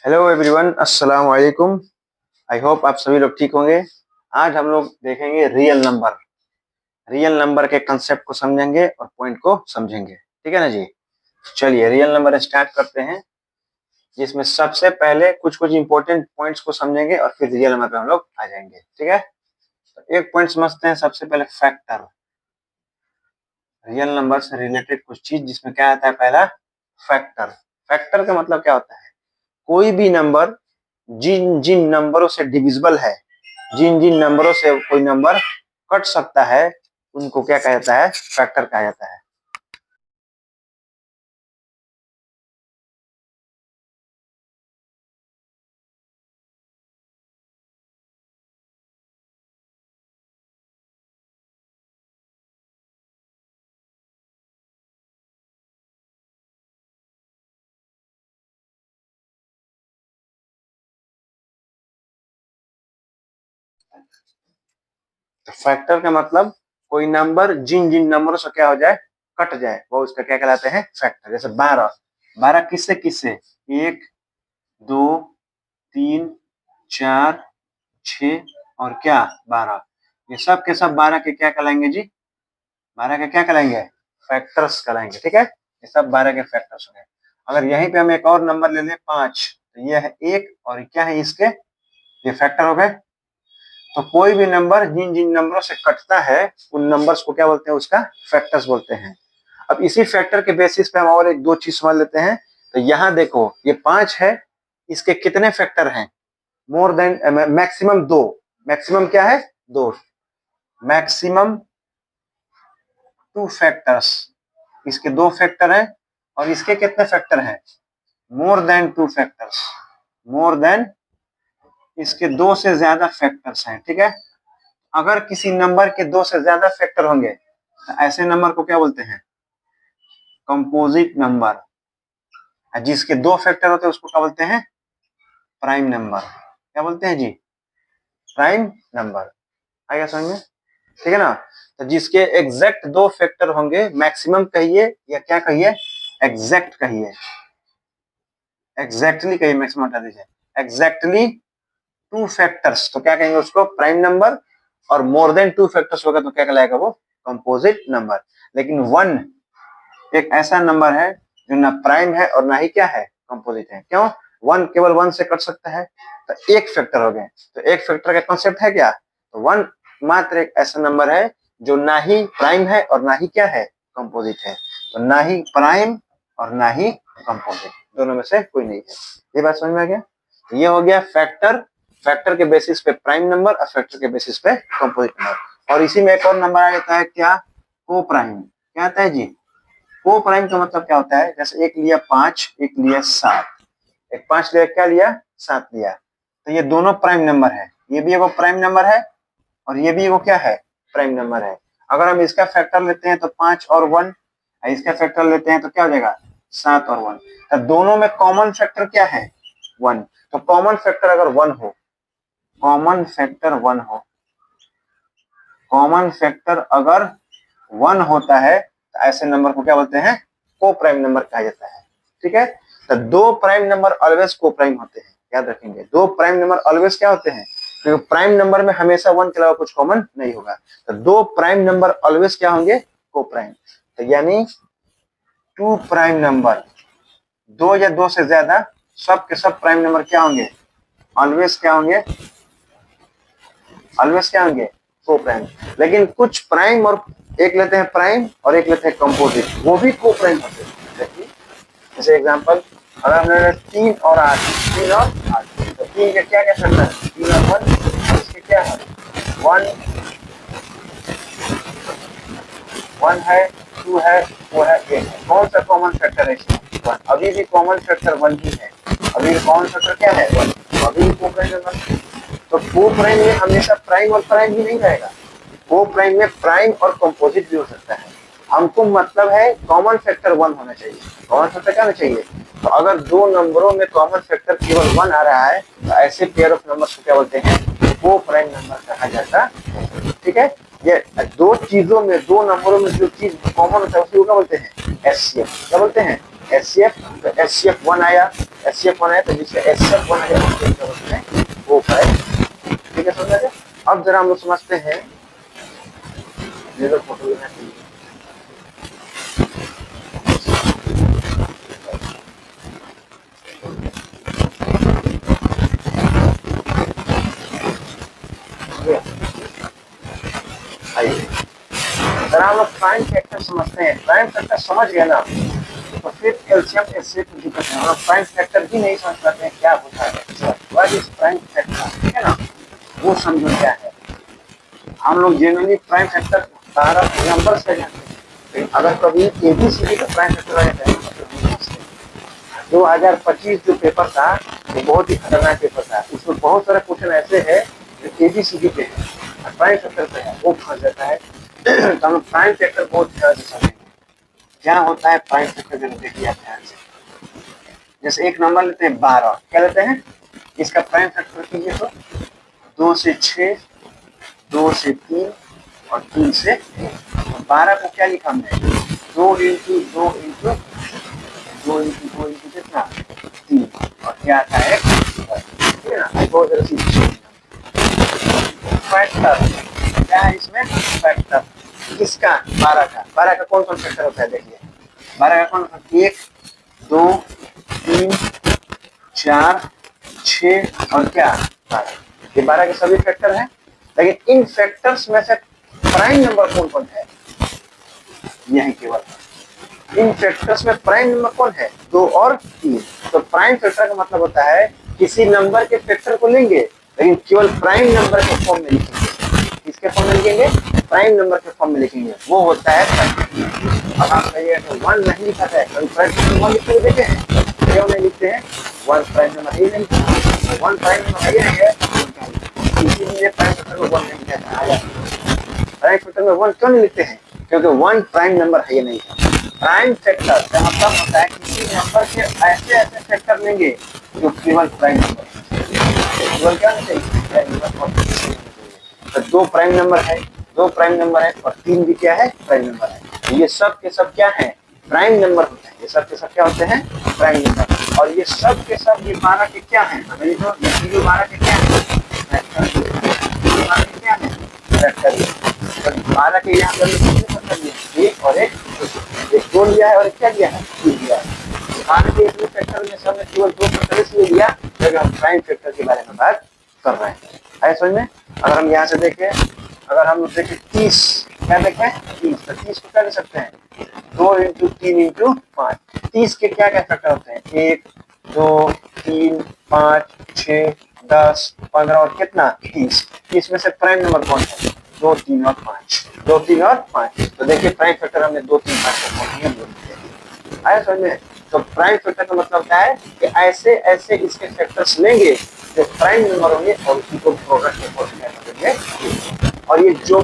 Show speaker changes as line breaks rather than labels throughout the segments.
Hello everyone, अस्सलाम वालेकुम। I hope आप सभी लोग ठीक होंगे। आज हम लोग देखेंगे रियल नंबर के कंसेप्ट को समझेंगे और पॉइंट को समझेंगे। ठीक है ना जी। चलिए रियल नंबर स्टार्ट करते हैं, जिसमें सबसे पहले कुछ कुछ इंपॉर्टेंट पॉइंट्स को समझेंगे और फिर रियल नंबर पे हम लोग आ जाएंगे। ठीक है, तो एक पॉइंट समझते हैं। सबसे पहले फैक्टर, रियल नंबर से रिलेटेड कुछ चीज, जिसमें क्या आता है पहला फैक्टर। फैक्टर का मतलब क्या होता है? कोई भी नंबर जिन जिन नंबरों से डिविजिबल है, जिन जिन नंबरों से कोई नंबर कट सकता है, उनको क्या कहा जाता है? फैक्टर कहा जाता है। तो फैक्टर का मतलब कोई नंबर जिन जिन नंबरों से क्या हो जाए, कट जाए, वो उसका क्या कहलाते हैं? फैक्टर। जैसे 12, 12 किससे किससे? 1, 2, 3, 4, 6 और क्या 12। ये सब के सब 12 के क्या कहलाएंगे जी? 12 के क्या कहलाएंगे? फैक्टर्स कहलाएंगे। ठीक है, ये सब 12 के फैक्टर्स हो गए। अगर यहीं पे हम एक और नंबर ले लें 5, तो ये है 1 और क्या है इसके? ये फैक्टर हो गए। तो कोई भी नंबर जिन जिन नंबरों से कटता है, उन नंबर्स को क्या बोलते हैं? उसका फैक्टर्स बोलते हैं। अब इसी फैक्टर के बेसिस पे हम और एक दो चीज समझ लेते हैं। तो यहाँ देखो, ये 5 है, इसके कितने फैक्टर हैं? More than, maximum 2। मैक्सिमम क्या है? 2। Maximum 2 factors. इसके 2 फैक्टर हैं। और इसके कितने फैक्टर हैं? More than 2 factors. More than, इसके 2 से ज्यादा फैक्टर्स हैं। ठीक है, अगर किसी नंबर के 2 से ज्यादा फैक्टर होंगे, तो ऐसे नंबर को क्या बोलते हैं? Composite number. जिसके 2 फैक्टर होते हैं उसको क्या बोलते हैं? Prime number. क्या बोलते हैं जी? Prime number. आएगा समझ में? ठीक है ना। तो जिसके एग्जैक्ट 2 फैक्टर होंगे, मैक्सिमम कहिए या क्या कहिए? एग्जैक्ट कहिए। एग्जैक्टली कहिए, मैक्सिमम हटा दीजिए। एग्जैक्टली 2 फैक्टर्स, तो क्या कहेंगे उसको? Prime number. और मोर देन 2 फैक्टर्स होगा तो क्या कहलाएगा वो? Composite number. लेकिन 1 एक ऐसा नंबर है जो ना प्राइम है और ना ही क्या है? कंपोजिट है। क्यों? 1 केवल 1 से कट सकता है, तो एक फैक्टर हो गए। तो एक फैक्टर का कॉन्सेप्ट है क्या? तो 1 मात्र एक ऐसा नंबर है जो ना ही प्राइम है और ना ही क्या है? कंपोजिट है। तो ना ही प्राइम और ना ही कंपोजिट, दोनों में से कोई नहीं है। ये बात समझ में आ गया? ये हो गया फैक्टर। फैक्टर के बेसिस पे प्राइम नंबर और फैक्टर के बेसिस पे कंपोजिट नंबर। और इसी में एक और नंबर आ जाता है क्या? को प्राइम। क्या आता है जी? को प्राइम का मतलब क्या होता है? जैसे एक लिया 5, एक लिया 7। एक 5 लिया, क्या लिया? 7 लिया। तो ये दोनों प्राइम नंबर है। ये भी एगो प्राइम नंबर है और ये भी एगो क्या है? प्राइम नंबर है। अगर हम इसका फैक्टर लेते हैं तो 5 और 1, इसका फैक्टर लेते हैं तो क्या हो जाएगा? 7 और 1। तो दोनों में कॉमन फैक्टर क्या है? 1। तो कॉमन फैक्टर अगर 1 हो, कॉमन फैक्टर 1 हो, कॉमन फैक्टर अगर 1 होता है, तो ऐसे नंबर को क्या बोलते हैं? को प्राइम नंबर कहा जाता है। ठीक है, तो 2 प्राइम नंबर ऑलवेज को प्राइम होते हैं। याद रखेंगे, 2 प्राइम नंबर ऑलवेज क्या होते हैं? क्योंकि प्राइम नंबर में हमेशा 1 के अलावा कुछ कॉमन नहीं होगा। तो 2 प्राइम नंबर ऑलवेज क्या होंगे? को प्राइम। तो यानी 2 प्राइम नंबर, 2 या 2 से ज्यादा, सब के सब प्राइम नंबर क्या होंगे? ऑलवेज क्या होंगे? ऑलवेज क्या होंगे? को प्राइम। लेकिन कुछ प्राइम, और एक लेते हैं प्राइम और एक लेते हैं कंपोजिट, वो भी को प्राइम होते हैं। जैसे एग्जांपल, अगर हमने 3 और 8, 3 और 8, तो 3 के क्या क्या फैक्टर है? 3 और 1, इसके क्या है? 1 1 है, 2 है, वो है, 1 है। कौन सा कॉमन फैक्टर है इसमें? 1। अभी भी कॉमन फैक्टर 1 ही है। अभी कॉमन फैक्टर क्या है? 1। अभी भी को प्राइम नंबर। तो को प्राइम में हमेशा प्राइम और प्राइम ही नहीं रहेगा। को प्राइम में प्राइम और कंपोजिट भी हो सकता है। हमको मतलब है कॉमन फैक्टर 1 होना चाहिए। कॉमन फैक्टर क्या होना चाहिए? तो अगर दो नंबरों में कॉमन फैक्टर केवल 1 आ रहा है, तो ऐसे पेयर ऑफ नंबर्स को क्या बोलते हैं? को प्राइम नंबर कहा जाता है। ठीक है, ये दो चीजों में, दो नंबरों में जो चीज कॉमन होता है उसी को क्या बोलते हैं? एचसीएफ। क्या बोलते हैं? एचसीएफ। तो एचसीएफ 1 आया, एचसीएफ वन है तो जिसका एचसीएफ वन है वो है। ठीक है, समझ गए। अब जरा हम लोग समझते हैं फोटो लेना चाहिए। जरा हम लोग प्राइम फैक्टर समझते हैं। प्राइम फैक्टर समझ गए ना तो फिर एलसीएम एचसीएफ की दिक्कत है। हम लोग प्राइम फैक्टर भी नहीं समझ पाते हैं क्या होता है, व्हाट इज प्राइम फैक्टर, ठीक है ना, वो समझो क्या है। हम लोग जनरली प्राइम फैक्टर सारा नंबर से जानते हैं, अगर कभी एबीसीडी का प्राइम फैक्टर आ जाता है 2025 जो पेपर था वो बहुत ही खतरनाक पेपर था। उसमें बहुत सारे क्वेश्चन ऐसे हैं जो एबीसीडी पे है, प्राइम फैक्टर पे है, वो फंस जाता है। तो हम लोग प्राइम फैक्टर बहुत ध्यान से समझेंगे क्या होता है प्राइम फैक्टर। जब देखिए आप ध्यान से, जैसे एक नंबर लेते हैं 12, क्या लेते हैं, इसका प्राइम फैक्टर कीजिए तो 2 से 6, 2 से 3 और 3 से 12 को क्या लिखा हमने, 2 इंटू 2 इंटू 2 इंटू 2 इंटू कितना 3 और क्या आता है, ठीक है ना। बहुत फैक्टर क्या है इसमें, फैक्टर किसका, 12 का। 12 का कौन कौन फैक्टर होता है देखिए, 12 का कौन, 1 2 3 4 6 और क्या 12, ये 12 के सभी फैक्टर हैं। लेकिन इन फैक्टर्स में से प्राइम नंबर कौन कौन है, यही केवल इन फैक्टर्स में प्राइम नंबर कौन है, 2 और 3। तो प्राइम फैक्टर का मतलब होता है किसी नंबर के फैक्टर को लेंगे लेकिन केवल प्राइम नंबर के फॉर्म में लिखेंगे। किसके फॉर्म में लिखेंगे, प्राइम नंबर के फॉर्म में लिखेंगे, वो होता है। अब आप कहिएगा तो 1 नहीं लिखा है, प्राइम नंबर 1 लिखते देखे हैं, क्यों नहीं लिखते हैं, 1 प्राइम नंबर है नहीं, 1 प्राइम नंबर है नहीं है, इसीलिए प्राइम फैक्टर को 1 नहीं लिखा है। प्राइम फैक्टर में 1 क्यों नहीं लिखते हैं, क्योंकि 1 प्राइम नंबर है नहीं है। प्राइम फैक्टर का मतलब होता है किसी नंबर के ऐसे ऐसे फैक्टर लेंगे जो केवल प्राइम नंबर केवल क्या चाहिए, तो 2 प्राइम नंबर है, 2 प्राइम नंबर है और 3 भी क्या है, प्राइम नंबर है। तो ये सब के सब क्या है, प्राइम नंबर होते हैं। ये सब के सब क्या होते हैं, प्राइम नंबर। और ये सब के सब ये 12 के क्या है, हमें जो 12 के क्या है, फैक्टर। 12 के क्या है, फैक्टर। 12 के यहाँ पर एक और एक 2 लिया है और क्या लिया है, 3 लिया है। 12 के इसमें फैक्टर में सबने केवल 2 फैक्टर इसलिए लिया क्योंकि हम प्राइम फैक्टर के बारे में बात कर रहे हैं। समझ में। अगर हम यहाँ से देखें, अगर हम देखें 30, क्या देखें 30, तो 30 को क्या ले सकते हैं, 2 इंटू 3 इंटू 5। 30 के क्या क्या फैक्टर होते हैं, 1 2 3 5 6 10 15 और कितना 30। 30 में से प्राइम नंबर कौन है, 2 3 और 5, 2 3 और 5। तो देखिए प्राइम फैक्टर हमने 2 3 5 आया समझ में। तो प्राइम फैक्टर का मतलब क्या है कि ऐसे ऐसे इसके फैक्टर्स लेंगे जो प्राइम नंबर होंगे और उसी को प्रोडक्ट में करेंगे। और ये जो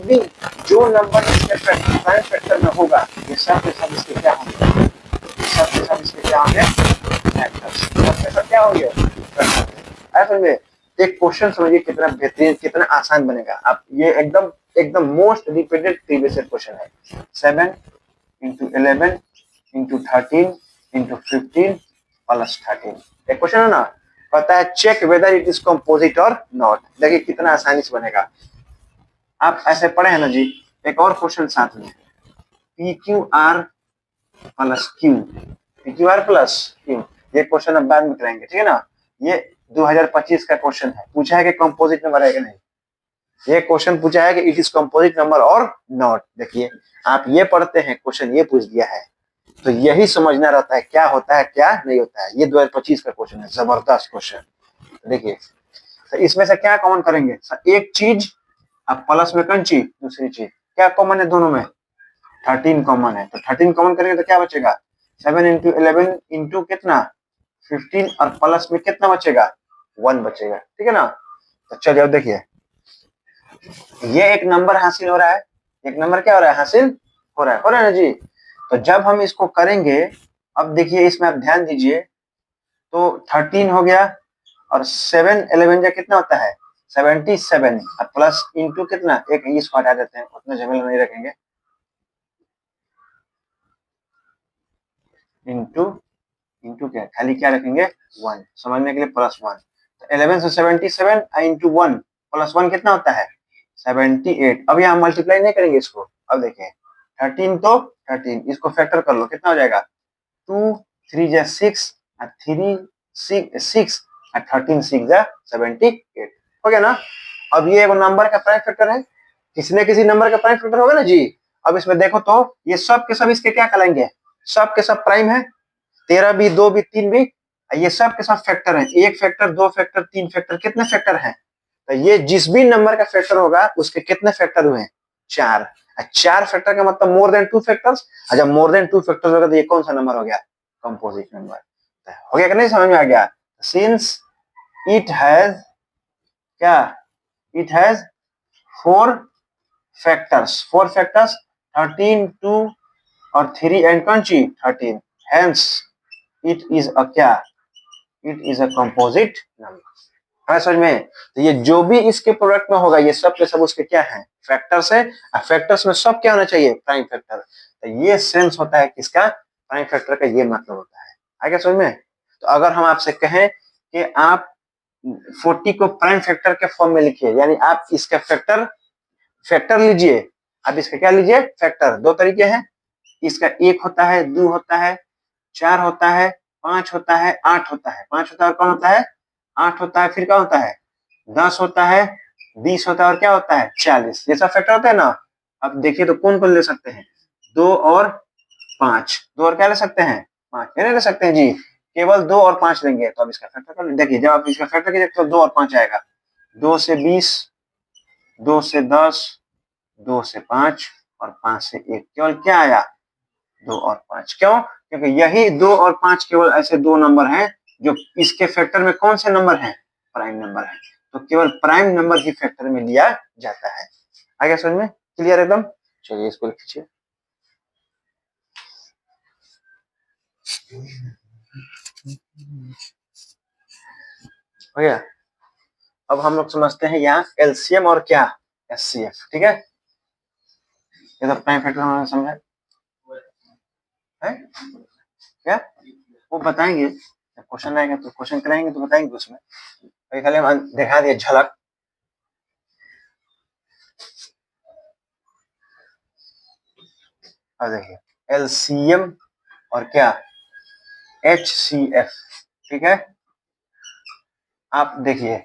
नंबर इसके प्राइम फैक्टर में होगा ये सब के सब इसके क्या होंगे, सब के सब इसके क्या होंगे, फैक्टर्स। सब के सब क्या होंगे, ऐसे में। एक क्वेश्चन समझिए कितना बेहतरीन, कितना आसान बनेगा। आप ये एकदम एकदम मोस्ट रिपीटेड प्रीवियस क्वेश्चन है। 7 इंटू 11 इंटू 13 इंटू 15 प्लस 13। एक क्वेश्चन है ना, पता है check whether it is composite और नॉट। देखिए कितना आसानी से बनेगा। आप ऐसे पढ़े हैं ना जी। एक और क्वेश्चन साथ में, P Q R plus Q, P Q R plus Q. ये क्वेश्चन अब बाद में करेंगे, ठीक है ना। ये 2025 का क्वेश्चन है, पूछा है कि कंपोजिट नंबर है कि नहीं। ये क्वेश्चन पूछा है कि इट इज कंपोजिट नंबर और नॉट। देखिए आप ये पढ़ते हैं, क्वेश्चन ये पूछ दिया है तो यही समझना रहता है क्या होता है क्या नहीं होता है। ये 2025 का क्वेश्चन है, जबरदस्त क्वेश्चन। देखिए तो इसमें से क्या कॉमन करेंगे, एक चीज अब प्लस में कौन चीज, दूसरी चीज क्या कॉमन है दोनों में, 13 कॉमन है। तो 13 कॉमन करेंगे तो क्या बचेगा, 7 इंटू 11 इंटू कितना 15 और प्लस में कितना बचेगा, 1 बचेगा, ठीक है ना। तो चलिए अब देखिए ये एक नंबर हासिल हो रहा है, एक नंबर क्या हो रहा है, हासिल हो रहा है ना जी। तो जब हम इसको करेंगे, अब देखिए इसमें आप ध्यान दीजिए, तो 13 हो गया और 7 11 का कितना होता है 77 और प्लस इंटू कितना, एक इसको हटा देते हैं, उतना झमेला नहीं रखेंगे, इंटू इंटू क्या, खाली क्या रखेंगे 1, समझने के लिए +1। तो 11 से 77 इंटू 1 +1 कितना होता है 78। अब यहाँ मल्टीप्लाई नहीं करेंगे इसको, अब देखें 13 तो 13, इसको फैक्टर कर लो, कितना हो जाएगा 2 3 जा 6 और 3 6 और 13 6 जा 78 हो गया ना। अब ये एक नंबर का प्राइम फैक्टर है, किसी न किसी नंबर का प्राइम फैक्टर होगा ना जी। अब इसमें देखो तो ये सब के सब इसके क्या कहलाएंगे, सब के सब प्राइम है, 13 भी, 2 भी, 3 भी, ये सब के सब फैक्टर है, 1 फैक्टर 2 फैक्टर 3 फैक्टर, कितने फैक्टर हैं, तो ये जिस भी नंबर का फैक्टर होगा उसके कितने फैक्टर हुए 4। 4 फैक्टर का मतलब मोर देन 2 फैक्टर्स, जब मोर देन 2 फैक्टर्स होगा तो ये कौन सा नंबर हो गया कंपोजिट नंबर। हो गया कि नहीं, समझ में आ गया। सिंस इट हैज क्या, इट हैज 4 फैक्टर्स, 4 फैक्टर्स 13 2 और 3 एंड कौन सी 13, हेंस इट इज अ क्या, it is a composite number. है समझ में। तो ये जो भी इसके प्रोडक्ट में होगा ये सब के सब उसके क्या है फैक्टर्स है, और फैक्टर्स में सब क्या होना चाहिए प्राइम फैक्टर। तो ये सेंस होता है किसका, प्राइम फैक्टर का, ये मतलब होता है। आगे समझ में। तो अगर हम आपसे कहें कि आप 40 को प्राइम फैक्टर के फॉर्म में लिखिए, यानी आप इसका फैक्टर लीजिए, आप इसका क्या लीजिए फैक्टर। दो तरीके हैं, इसका 1 होता है, 2 होता है, 4 होता है, 5 होता है, 8 होता है, 5 होता है और कौन होता है 8 होता है, फिर क्या होता है 10 होता है, 20 होता है और क्या होता है 40, ये सब फैक्टर होता है ना। अब देखिए तो कौन कौन ले सकते हैं 2 और 5, 2 और क्या ले सकते हैं 5, नहीं ले सकते हैं जी, केवल 2 और 5 लेंगे। तो अब इसका फैक्टर कर देखिए, जब आप इसका फैक्टर कीजिए तो 2 और 5 आएगा, 2 से 20, 2 से 10, 2 से 5 और 5 से 1, केवल क्या आया 2 और 5। क्यों, क्योंकि यही 2 और 5 केवल ऐसे दो नंबर हैं जो इसके फैक्टर में कौन से नंबर हैं प्राइम नंबर है। तो केवल प्राइम नंबर ही फैक्टर में लिया जाता है। आगे समझ में क्लियर एकदम। चलिए इसको खींचिए। हो गया। अब हम लोग समझते हैं यहाँ एलसीएम और क्या एचसीएफ, ठीक है। ये तो प्राइम फैक्टर हमने समझा है क्या, वो बताएंगे जब क्वेश्चन आएगा, तो क्वेश्चन कराएंगे तो बताएंगे उसमें, खाली हम दिखा दिए झलक। अब देखिए एलसीएम और क्या एचसीएफ, ठीक है। आप देखिए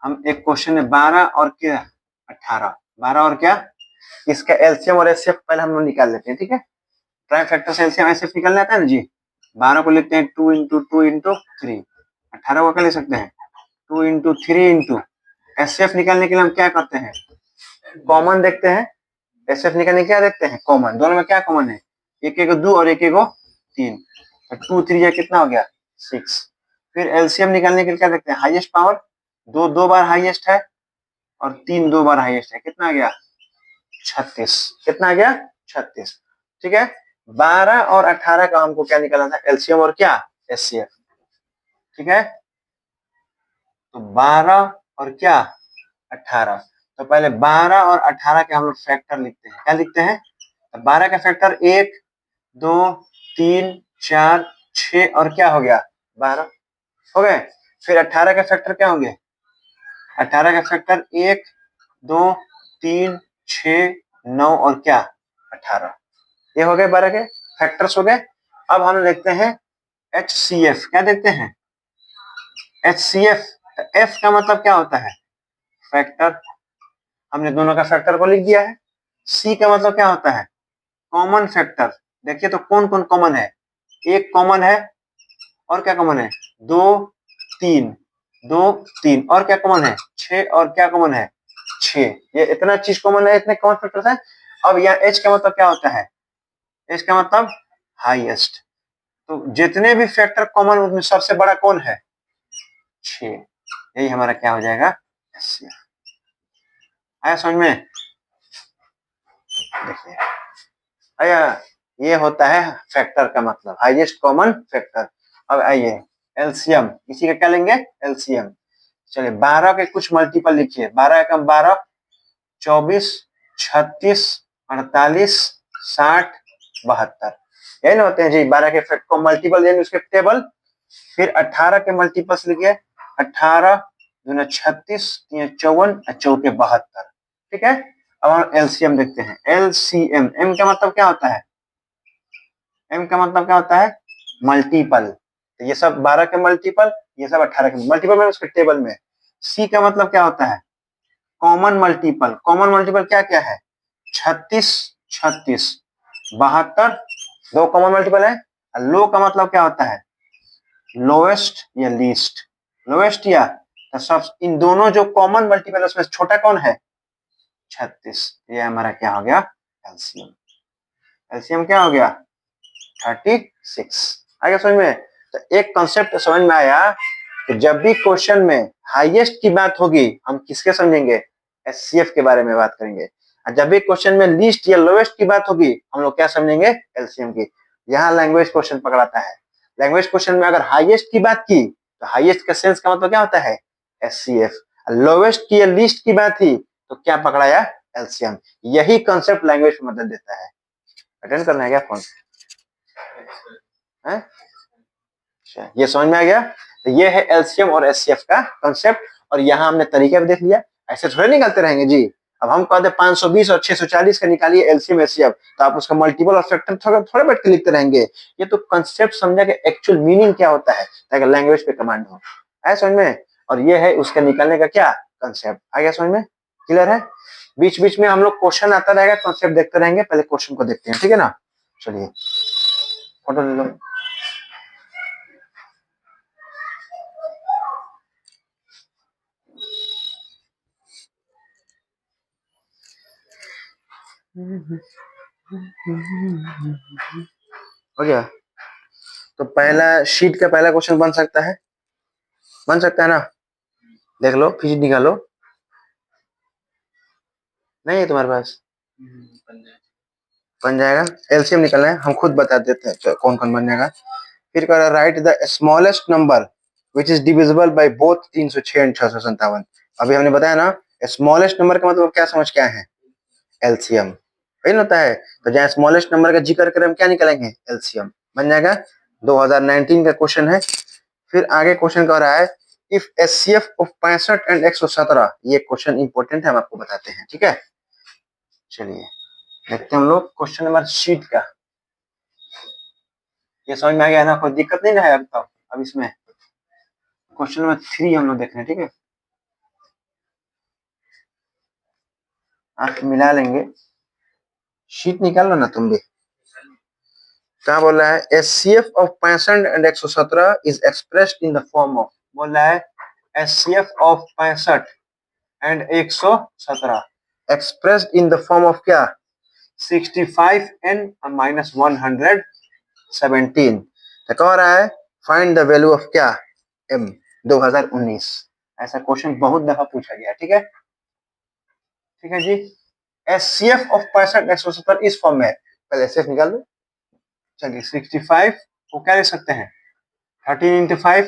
हम एक क्वेश्चन है 12 और क्या 18, 12 और क्या, इसका एलसीएम और एचसीएफ पहले हम लोग निकाल लेते हैं, ठीक है। प्राइम फैक्टर से एलसीएम एचसीएफ निकालना आता है ना जी। 12 को लिखते हैं 2 इंटू 2 इंटू 3, 18 को क्या ले सकते हैं 2 इंटू 3 इंटू, एचसीएफ निकालने के लिए हम क्या करते हैं कॉमन देखते हैं, एचसीएफ निकालने क्या देखते हैं कॉमन, दोनों में क्या कॉमन है, एक एक 2 और एक एक 3, तो 2 3 या कितना हो गया 6। फिर एलसीएम निकालने के लिए क्या देखते हैं हाईएस्ट पावर, 2 2 बार हाईएस्ट है और 3 2 बार हाईएस्ट है, कितना आ गया 36, कितना आ गया 36, ठीक है। 12 और 18 का हमको क्या निकालना था एलसीएम और क्या एचसीएफ, ठीक है। तो 12 और क्या 18, तो पहले 12 और 18 के हम लोग फैक्टर लिखते हैं, क्या लिखते हैं 12 का फैक्टर 1 2 3 4 6 और क्या हो गया 12 हो गए। फिर 18 का फैक्टर क्या होंगे, 18 का फैक्टर 1 2 3 6 9 और क्या 18, ये हो गए 12 के फैक्टर्स हो गए। अब हम देखते हैं एचसीएफ, क्या देखते हैं एचसीएफ, एफ का मतलब क्या होता है फैक्टर, हमने दोनों का फैक्टर को लिख दिया है। सी का मतलब क्या होता है कॉमन फैक्टर, देखिए तो कौन कौन कॉमन है, एक कॉमन है और क्या कॉमन है 2 3 2 3 और क्या कॉमन है 6 और क्या कॉमन है 6, ये इतना चीज कॉमन है, इतने कॉमन फैक्टर्स हैं। अब यहाँ एच का मतलब क्या होता है, एच का मतलब हाईएस्ट, तो जितने भी फैक्टर कॉमन उनमें सबसे बड़ा कौन है 6, यही हमारा क्या हो जाएगा एचसीएफ। आया समझ में, देखिए आया, ये होता है फैक्टर का मतलब हाईएस्ट कॉमन फैक्टर। अब आइए एलसीएम, इसी का क्या लेंगे एलसीएम। चलिए 12 के कुछ मल्टीपल लिखिए, 12 एकम 12, 24 36 48 60 72, यही ना होते हैं जी 12 के फैक्ट को मल्टीपल यानी उसके टेबल। फिर 18 के मल्टीपल्स लिखिए, 18 दूना 36, 54, 4 72, ठीक है। अब हम एलसीएम देखते हैं, एलसीएम, एम का मतलब क्या होता है, एम का मतलब क्या होता है मल्टीपल, तो ये सब 12 के मल्टीपल, ये सब 18 के मल्टीपल में उसके टेबल में। सी का मतलब क्या होता है कॉमन मल्टीपल, कॉमन मल्टीपल क्या क्या है 36, 36, 72, दो कॉमन मल्टीपल है। लो का मतलब क्या होता है लोएस्ट या लीस्ट, लोएस्ट या, तो सब इन दोनों जो कॉमन मल्टीपल है उसमें छोटा कौन है 36, ये हमारा क्या हो गया एलसीएम, एलसीएम क्या हो गया 36। आगे समझ में, तो एक कॉन्सेप्ट समझ में आया कि जब भी क्वेश्चन में हाईएस्ट की बात होगी हम किसके समझेंगे एचसीएफ के बारे में बात करेंगे, और जब भी क्वेश्चन में लीस्ट या लोएस्ट की बात होगी हम लोग क्या समझेंगे एलसीएम की। यहाँ लैंग्वेज क्वेश्चन पकड़ाता है, लैंग्वेज क्वेश्चन में अगर हाईएस्ट की बात की तो हाईएस्ट का सेंस का मतलब क्या होता है एचसीएफ, लोएस्ट की या लीस्ट की बात थी तो क्या पकड़ाया एलसीएम। यही कॉन्सेप्ट लैंग्वेज में मदद देता है। अटेंड करना है क्या फोन है? अच्छा, ये समझ में आ गया। तो ये है एलसीएम और एचसीएफ का कॉन्सेप्ट, और यहाँ हमने तरीका भी देख लिया, ऐसे थोड़े निकालते रहेंगे जी। अब हम कहते 520 और 640 का निकालिए एलसीएम एचसीएफ, तो आप उसका मल्टीपल और फैक्टर थोड़े बैठ के लिखते रहेंगे। ये तो कॉन्सेप्ट समझा कि एक्चुअल मीनिंग क्या होता है ताकि लैंग्वेज पे कमांड हो, है समझ में। और ये है उसका निकालने का क्या कॉन्सेप्ट, आ गया समझ में, क्लियर है। बीच बीच में हम लोग क्वेश्चन आता रहेगा, कॉन्सेप्ट देखते रहेंगे, पहले क्वेश्चन को देखते हैं, ठीक है ना। चलिए फोटो ले लो। हो गया, तो पहला शीट का पहला क्वेश्चन बन सकता है, बन सकता है ना, देख लो फिर निकालो, नहीं है तुम्हारे पास बन जाएगा। एलसीएम निकलना है, हम खुद बता देते हैं कौन कौन बन जाएगा। फिर कह रहा right the smallest number which is divisible by both 306 and 657। अभी हमने बताया ना स्मॉलेस्ट नंबर का मतलब क्या समझ के आए हैं एलसीएम, वही होता है। तो जहाँ स्मॉलेस्ट नंबर का जिक्र करें हम क्या निकालेंगे एलसीएम, बन जाएगा। 2019 का क्वेश्चन है। फिर आगे क्वेश्चन कह रहा है इफ एचसीएफ ऑफ 65 एंड 117, ये क्वेश्चन इंपॉर्टेंट है हम आपको बताते हैं, ठीक है। चलिए देखते हैं हम लोग क्वेश्चन नंबर शीट का, ये समझ में आ गया ना, कोई दिक्कत नहीं ना है अब तक। अब इसमें क्वेश्चन नंबर 3 हम लोग देख रहे हैं, ठीक है, आप मिला लेंगे, शीट निकाल लो ना तुम भी। क्या बोल रहा है HCF of 65 and 117 is expressed in the form of, बोल रहा है HCF of 65 and 117 expressed in the form of क्या 65n माइनस 117। तो कह रहा है फाइंड द वैल्यू ऑफ क्या m 2019। ऐसा क्वेश्चन बहुत दफा पूछा गया, ठीक है, ठीक है जी। एचसीएफ ऑफ 65 170 इस फॉर्म में, पहले एचसीएफ निकाल लो। चलिए 65 को क्या लिख सकते हैं 13 इंटू 5,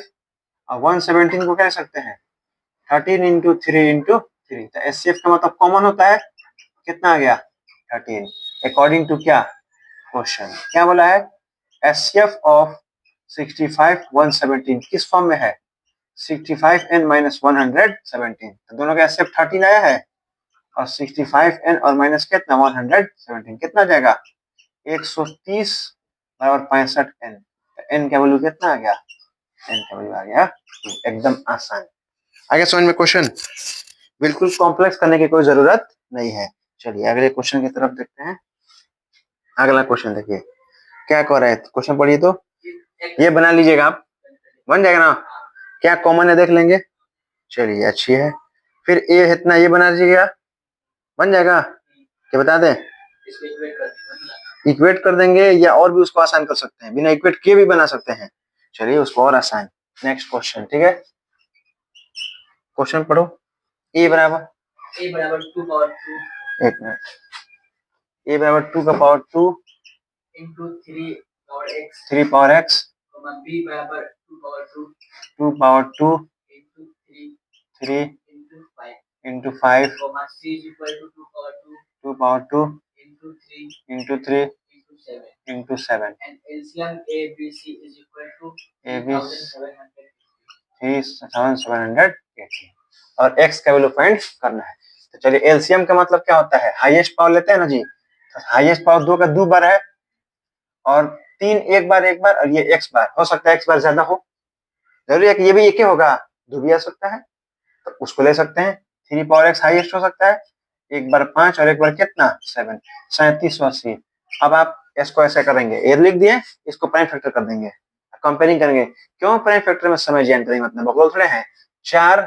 और 117 को क्या लिख सकते हैं 13 इंटू 3 इंटू 3। तो एचसीएफ का मतलब कॉमन होता है, कितना आ गया 13 अकॉर्डिंग टू क्या क्वेश्चन, क्या बोला है एचसीएफ ऑफ 65 117 किस फॉर्म में है 65n माइनस 117, तो दोनों का एचसीएफ 13 आया है, और 65n और माइनस कितना 117 कितना जाएगा 130 बराबर 65n, n का वैल्यू कितना आ गया n का वैल्यू आ गया 2, एकदम आसान। आगे समझ में क्वेश्चन, बिल्कुल कॉम्प्लेक्स करने की कोई जरूरत नहीं है। चलिए अगले क्वेश्चन की तरफ देखते हैं। अगला क्वेश्चन देखिए क्या कह रहा है, क्वेश्चन पढ़िए तो, ये बना लीजिएगा आप, बन जाएगा ना, क्या कॉमन है देख लेंगे। चलिए अच्छी है, फिर ए इतना ये बना लीजिएगा, बन जाएगा, क्या बता दें इक्वेट कर देंगे, या और भी उसको आसान कर सकते हैं, बिना इक्वेट किए भी बना सकते हैं। चलिए उसको और आसान, नेक्स्ट क्वेश्चन, ठीक है, क्वेश्चन पढ़ो। ए बराबर 2 पावर 2, एक मिनट, ए बराबर 2 का power 2 into 3 power x, B बराबर 2 power 2 into 3 into 5, C equal to 2 power 2 into 3 into 7
And LCM ABC is equal to
AB
3780.
3780 और x का वैल्यू फाइंड करना है। तो चलिए एलसीएम का मतलब क्या होता है, हाईएस्ट पावर लेते हैं ना जी, तो हाईएस्ट पावर 2 का 2 बार है और 3 एक बार और ये x बार, हो सकता है x बार ज्यादा हो, जरूरी है कि ये भी एक ही होगा, 2 भी आ सकता है, तो उसको ले सकते हैं। 3 पावर x हाईएस्ट हो सकता है, एक बार 5 और एक बार कितना 7, 3780। अब आप इसको ऐसे करेंगे, ए लिख दिए, इसको प्राइम फैक्टर कर देंगे, कंपेयरिंग करेंगे। क्यों प्राइम फैक्टर में समय जानकारी मतलब बकलोल थोड़े हैं। 4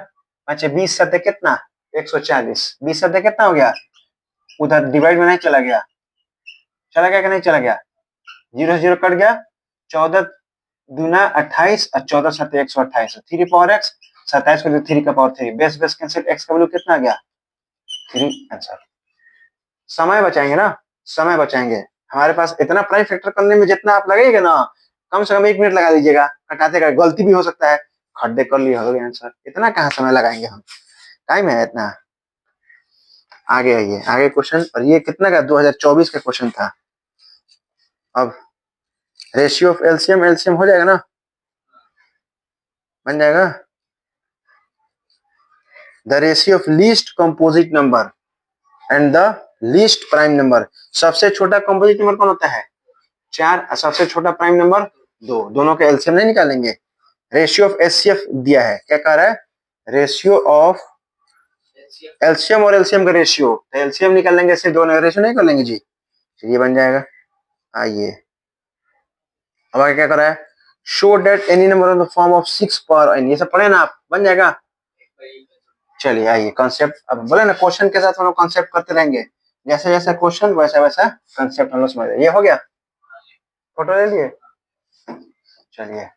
5 20 सत्य कितना 140, 20 सत्य कितना हो गया, उधर डिवाइड में नहीं चला गया, चला गया कि नहीं चला गया, 0 0 कट गया, 14 दूना 28 और 14 सत्य 128, 3 पावर x 27 को 3 का power 3, base base cancel, x का वैल्यू कितना आ गया 3 आंसर। समय बचाएंगे ना, समय बचाएंगे। हमारे पास इतना प्राइम फैक्टर करने में जितना आप लगेगा ना, कम से कम 1 मिनट लगा दीजिएगा, कटाते का गलती भी हो सकता है, खड्डे कर लिया हो गया आंसर, इतना कहाँ समय लगाएंगे हम, टाइम है इतना। आगे आइए, आगे क्वेश्चन, और ये कितना का 2024 का क्वेश्चन था। अब रेशियो ऑफ एलसीएम, एलसीएम हो जाएगा ना, बन जाएगा। The ratio of least composite number and the least prime number, सबसे छोटा कंपोजिट नंबर कौन होता है 4, सबसे छोटा प्राइम नंबर 2, दोनों के एलसीएम नहीं निकालेंगे। रेशियो ऑफ एचसीएफ दिया है, क्या कह रहा है, रेशियो ऑफ एलसीएम और एलसीएम का रेशियो, तो एलसीएम निकाल लेंगे, इससे दोनों का रेशियो नहीं कर लेंगे जी, ये बन जाएगा। आइए अब आगे क्या कर रहा है, show that any number in the form of 6 power n, ये सब पढ़े ना आप, बन जाएगा। चलिए आइए कॉन्सेप्ट, अब बोले ना क्वेश्चन के साथ हम लोग कॉन्सेप्ट करते रहेंगे, जैसे जैसे क्वेश्चन वैसा वैसा कॉन्सेप्ट हम लोग समझ रहे। ये हो गया, फोटो ले लिए, चलिए।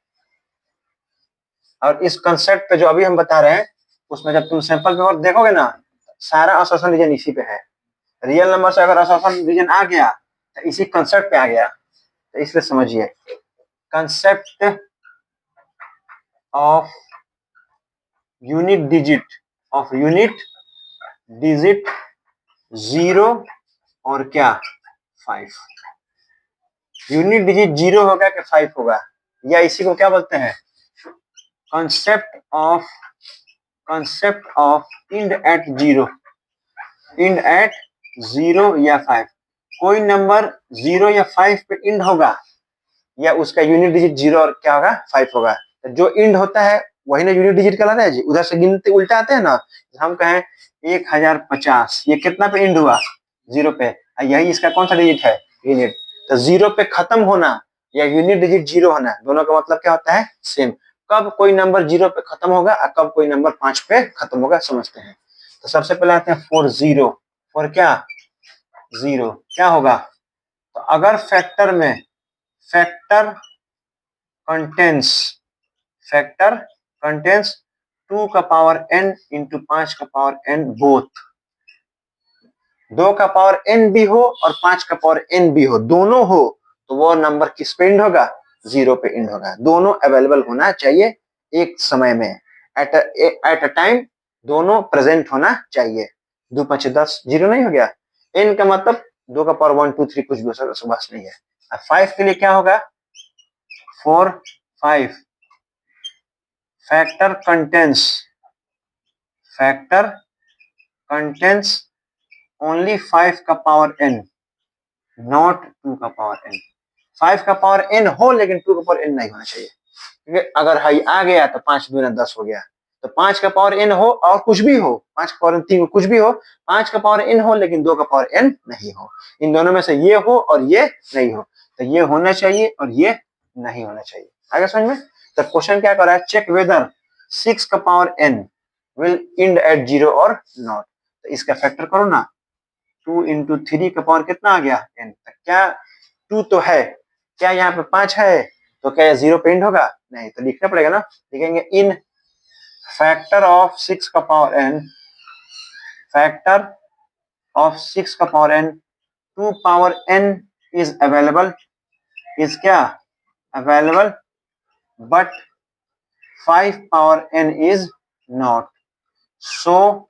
और इस कॉन्सेप्ट पे जो अभी हम बता रहे हैं, उसमें जब तुम सैंपल पेपर देखोगे ना, सारा असोसिएशन रीजन इसी पे है। रियल नंबर से अगर असोसिएशन रीजन आ गया तो इसी कॉन्सेप्ट पे आ गया, तो इसलिए समझिए, कंसेप्ट ऑफ यूनिट डिजिट 0 और क्या 5, यूनिट डिजिट 0 होगा कि 5 होगा, या इसी को क्या बोलते हैं, कंसेप्ट ऑफ इंड एट 0 या 5। कोई नंबर 0 या 5 पे इंड होगा, या उसका यूनिट डिजिट 0 और क्या होगा 5 होगा, तो जो इंड होता है वही ना यूनिट डिजिट कहलाता है जी। उधर से गिनते उल्टा आते हैं ना, हम कहें 1050, ये कितना पे इंड हुआ 0 पे, यही इसका कौन सा डिजिट है यूनिट, तो 0 पे खत्म होना या यूनिट डिजिट 0 होना, दोनों का मतलब क्या होता है सेम। कब कोई नंबर 0 पे खत्म होगा और कब कोई नंबर 5 पे खत्म होगा समझते हैं। तो सबसे पहले आते हैं 40, फॉर क्या 0 क्या होगा, तो अगर फैक्टर में फैक्टर कंटेंस 2 का पावर n इंटू 5 का पावर n बोथ, 2 का पावर n भी हो और 5 का पावर n भी हो, दोनों हो, तो वो नंबर किस पे इंड होगा 0 पे इंड होगा। दोनों अवेलेबल होना चाहिए एक समय में, एट अ टाइम दोनों प्रेजेंट होना चाहिए। 2 5 10, 0 नहीं हो गया, n का मतलब 2 का पावर 1 2 3 कुछ भी हो सकता, बस नहीं है। 5 के लिए क्या होगा 4 5, फैक्टर कंटेंस ओनली 5 का पावर n, नॉट 2 का पावर n। 5 का पावर n हो लेकिन 2 का पावर n नहीं होना चाहिए, क्योंकि अगर हाई आ गया तो 5 दूना 10 हो गया, तो 5 का पावर n हो और कुछ भी हो, 5 का पावर n 3 कुछ भी हो, 5 का पावर n हो लेकिन 2 का पावर n नहीं हो, इन दोनों में से ये हो और ये नहीं हो, तो ये होना चाहिए और ये नहीं होना चाहिए। आगे समझ में, तो क्वेश्चन क्या कर रहा है, चेक वेदर 6 का power n will end at 0 और नॉट, तो इसका फैक्टर करो ना, 2 इंटू 3 का पावर कितना आ गया n, क्या 2 तो है, क्या यहाँ पे 5 है, तो क्या 0 पे इंड होगा नहीं, तो लिखना पड़ेगा ना, लिखेंगे इन फैक्टर ऑफ 6 का पावर n, फैक्टर ऑफ 6 का power n, 2 power n is available, is क्या available, but 5 power n is not, so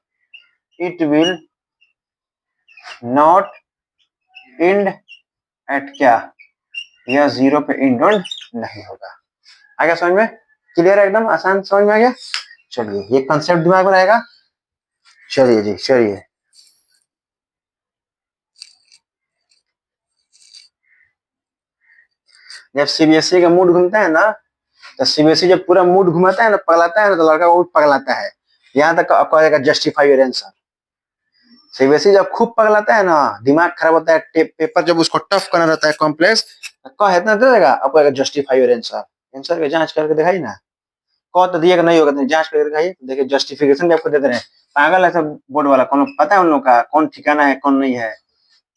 it will not end at क्या यह 0 पे इंडोंड नहीं होगा। आ गया समझ में? क्लियर है एकदम, आसान समझ में आ गया। चलिए ये कंसेप्ट दिमाग में रहेगा। चलिए जी चलिए, जब सीबीएसई का मूड घूमता है ना, तो सीबीएसई जब पूरा मूड घुमाता है ना, पगलाता है ना, तो लड़का वो पगलाता है। यहाँ तक आपको आएगा जस्टिफाई योर आंसर। सीबीएसई जब खूब पगलाता है ना, दिमाग खराब होता है, पेपर जब उसको टफ करना रहता है कॉम्प्लेक्स, कह इतना दे देगा आपको आएगा जस्टिफाई योर आंसर। आंसर की जांच करके दिखाई ना, कह तो दिएगा नहीं होगा, नहीं जांच करके दिखाइए, देखिए जस्टिफिकेशन भी आपको दे दे रहे हैं। पागल है सब बोर्ड वाला, कौन पता है उन लोग का कौन ठिकाना है कौन नहीं है।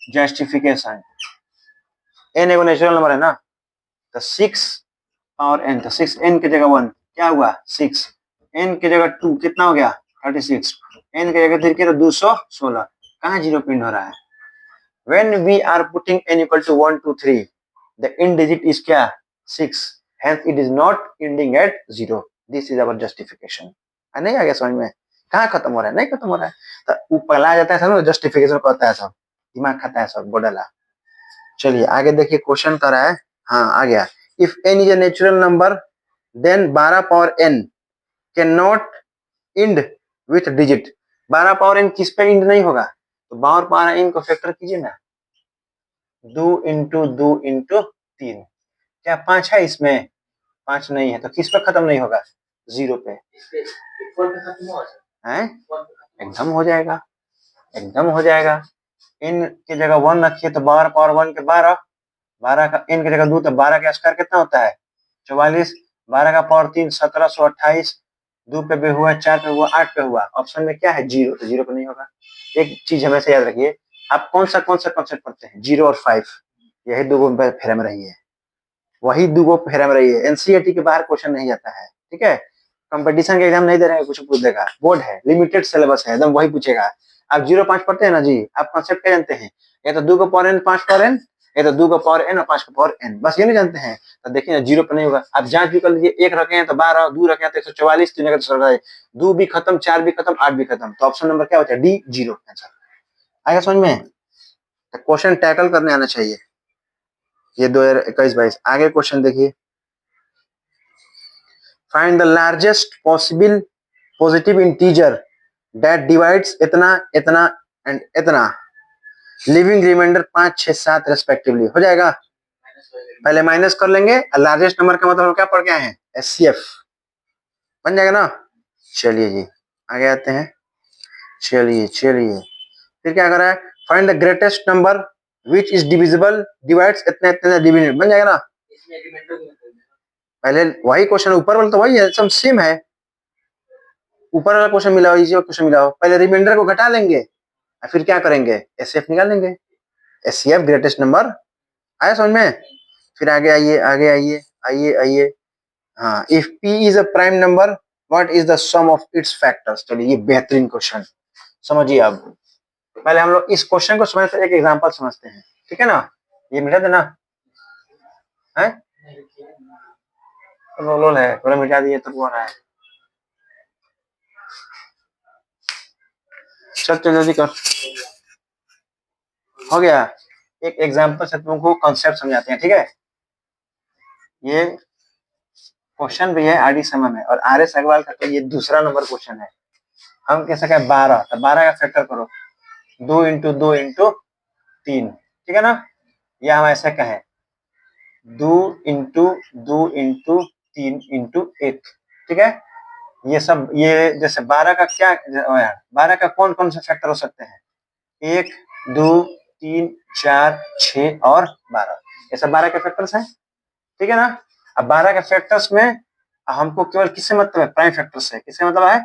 जस्टिफिकेशन, एन एगो नेचुरल नंबर है ना, तो 6 और एन, तो 6 एन की जगह 1 क्या हुआ 6, एन की जगह 2 कितना हो गया 36, एन की जगह 3 किया तो 216। कहाँ जीरो प्रिंट हो रहा है? When we are putting n equal to 1 2 3, the end digit is क्या 6, hence it is not ending at 0. This is our justification. नहीं आ गया समझ में? कहाँ खत्म हो रहा है? नहीं खत्म हो रहा है, तो ऊपर आ जाता है सब, जस्टिफिकेशन कहता है सब, दिमाग खाता है सब बोडला। चलिए आगे देखिए, क्वेश्चन कर रहा है, हाँ आ गया। If n is a natural number, then 12 power n cannot end with digit। 12 power n किस पे इंड नहीं होगा? तो 12 पावर n को फैक्टर कीजिए ना, 2 क्या 5 है इसमें? 5 नहीं है, तो किस पे खत्म नहीं होगा? 0 पे। हैं? एकदम हो जाएगा, एकदम हो जाएगा। n की जगह 1 रखिए तो 12 पावर 1 के 12, 12 का n की जगह 2 तो 12 का स्क्वायर कितना होता है 44, 12 का पावर 3 1728, 2 पे भी हुआ, 4 पे हुआ, 8 पे हुआ, ऑप्शन में क्या है 0, तो 0 पे नहीं होगा। एक चीज हमेशा याद रखिए, आप कौन सा कॉन्सेप्ट पढ़ते हैं? 0 और 5, यही दो फेरे में रही है, वही दो फेरे में रही है। एनसीईआरटी के बाहर क्वेश्चन नहीं जाता है, ठीक है? कंपटीशन के एग्जाम नहीं दे रहे हैं, कुछ पूछ देगा, बोर्ड है, लिमिटेड सिलेबस है, एकदम वही पूछेगा। आप 0 5 पढ़ते हैं ना जी, आप कॉन्सेप्ट क्या जानते हैं? या तो 2 का पावर n 5 पावर n, या तो 2 का पावर n और 5 का पावर n, बस ये नहीं जानते हैं। तो देखिए 0 पे नहीं होगा। आप जांच भी कर लीजिए, 1 रखे हैं तो 12, 2 रखे हैं तो 144, 3 रखे तो 2 भी खत्म, 4 भी खत्म, 8 भी खत्म, तो ऑप्शन नंबर क्या होता है? D 0 answer. आएगा समझ में? तो क्वेश्चन टैकल करने आना चाहिए। ये 2021-22। आगे क्वेश्चन देखिए, find the largest possible positive integer that divides इतना इतना एंड इतना, लिविंग रिमाइंडर 5 6 7 रेस्पेक्टिवली। हो जाएगा? पहले माइनस कर लेंगे, लार्जेस्ट नंबर का मतलब हम क्या पढ़ के आए हैं? एचसीएफ। बन जाएगा ना? चलिए जी आगे आते हैं। चलिए चलिए, फिर क्या कर रहा है? Find the greatest number which is divisible divides इतना इतना डिविडेंड। बन जाएगा ना? पहले वही क्वेश्चन, ऊपर वाला तो वही है, सब सेम है। ऊपर वाला क्वेश्चन मिलाओ, इजी क्वेश्चन मिलाओ, पहले रिमाइंडर को घटा लेंगे और फिर क्या करेंगे? एचसीएफ निकाल लेंगे। HCF greatest number. आया समझ में? फिर आगे आइए, आगे आइए, आइए आइए। हाँ, if p is a prime number what is the sum of its factors. चलिए ये बेहतरीन क्वेश्चन समझिए। अब पहले हम लोग इस क्वेश्चन को समझते हैं, एक एग्जांपल समझते हैं, ठीक है ना? ये मिटा देना है, रोल है, थोड़ा मिटा दिए तो वो रहा है। चल चल जल्दी कर, हो गया। एक एग्जांपल से तुमको कॉन्सेप्ट समझाते हैं, ठीक है? ये क्वेश्चन भी है आरडी समय में, और आर एस अग्रवाल का तो ये दूसरा नंबर क्वेश्चन है। हम कैसे कहें 12, तो 12 का फैक्टर करो, 2 इंटू 2 इंटू 3, ठीक है ना? या हम ऐसे कहें 2 इंटू 2 इंटू 3 इंटू 1, ठीक है? ये सब, ये जैसे 12 का क्या, 12 का कौन कौन से फैक्टर हो सकते हैं? 1 2 3 4 6 और 12, ये सब 12 के फैक्टर्स हैं, ठीक है ना? अब 12 के फैक्टर्स में हमको केवल किससे मतलब है? प्राइम फैक्टर से। किससे मतलब है?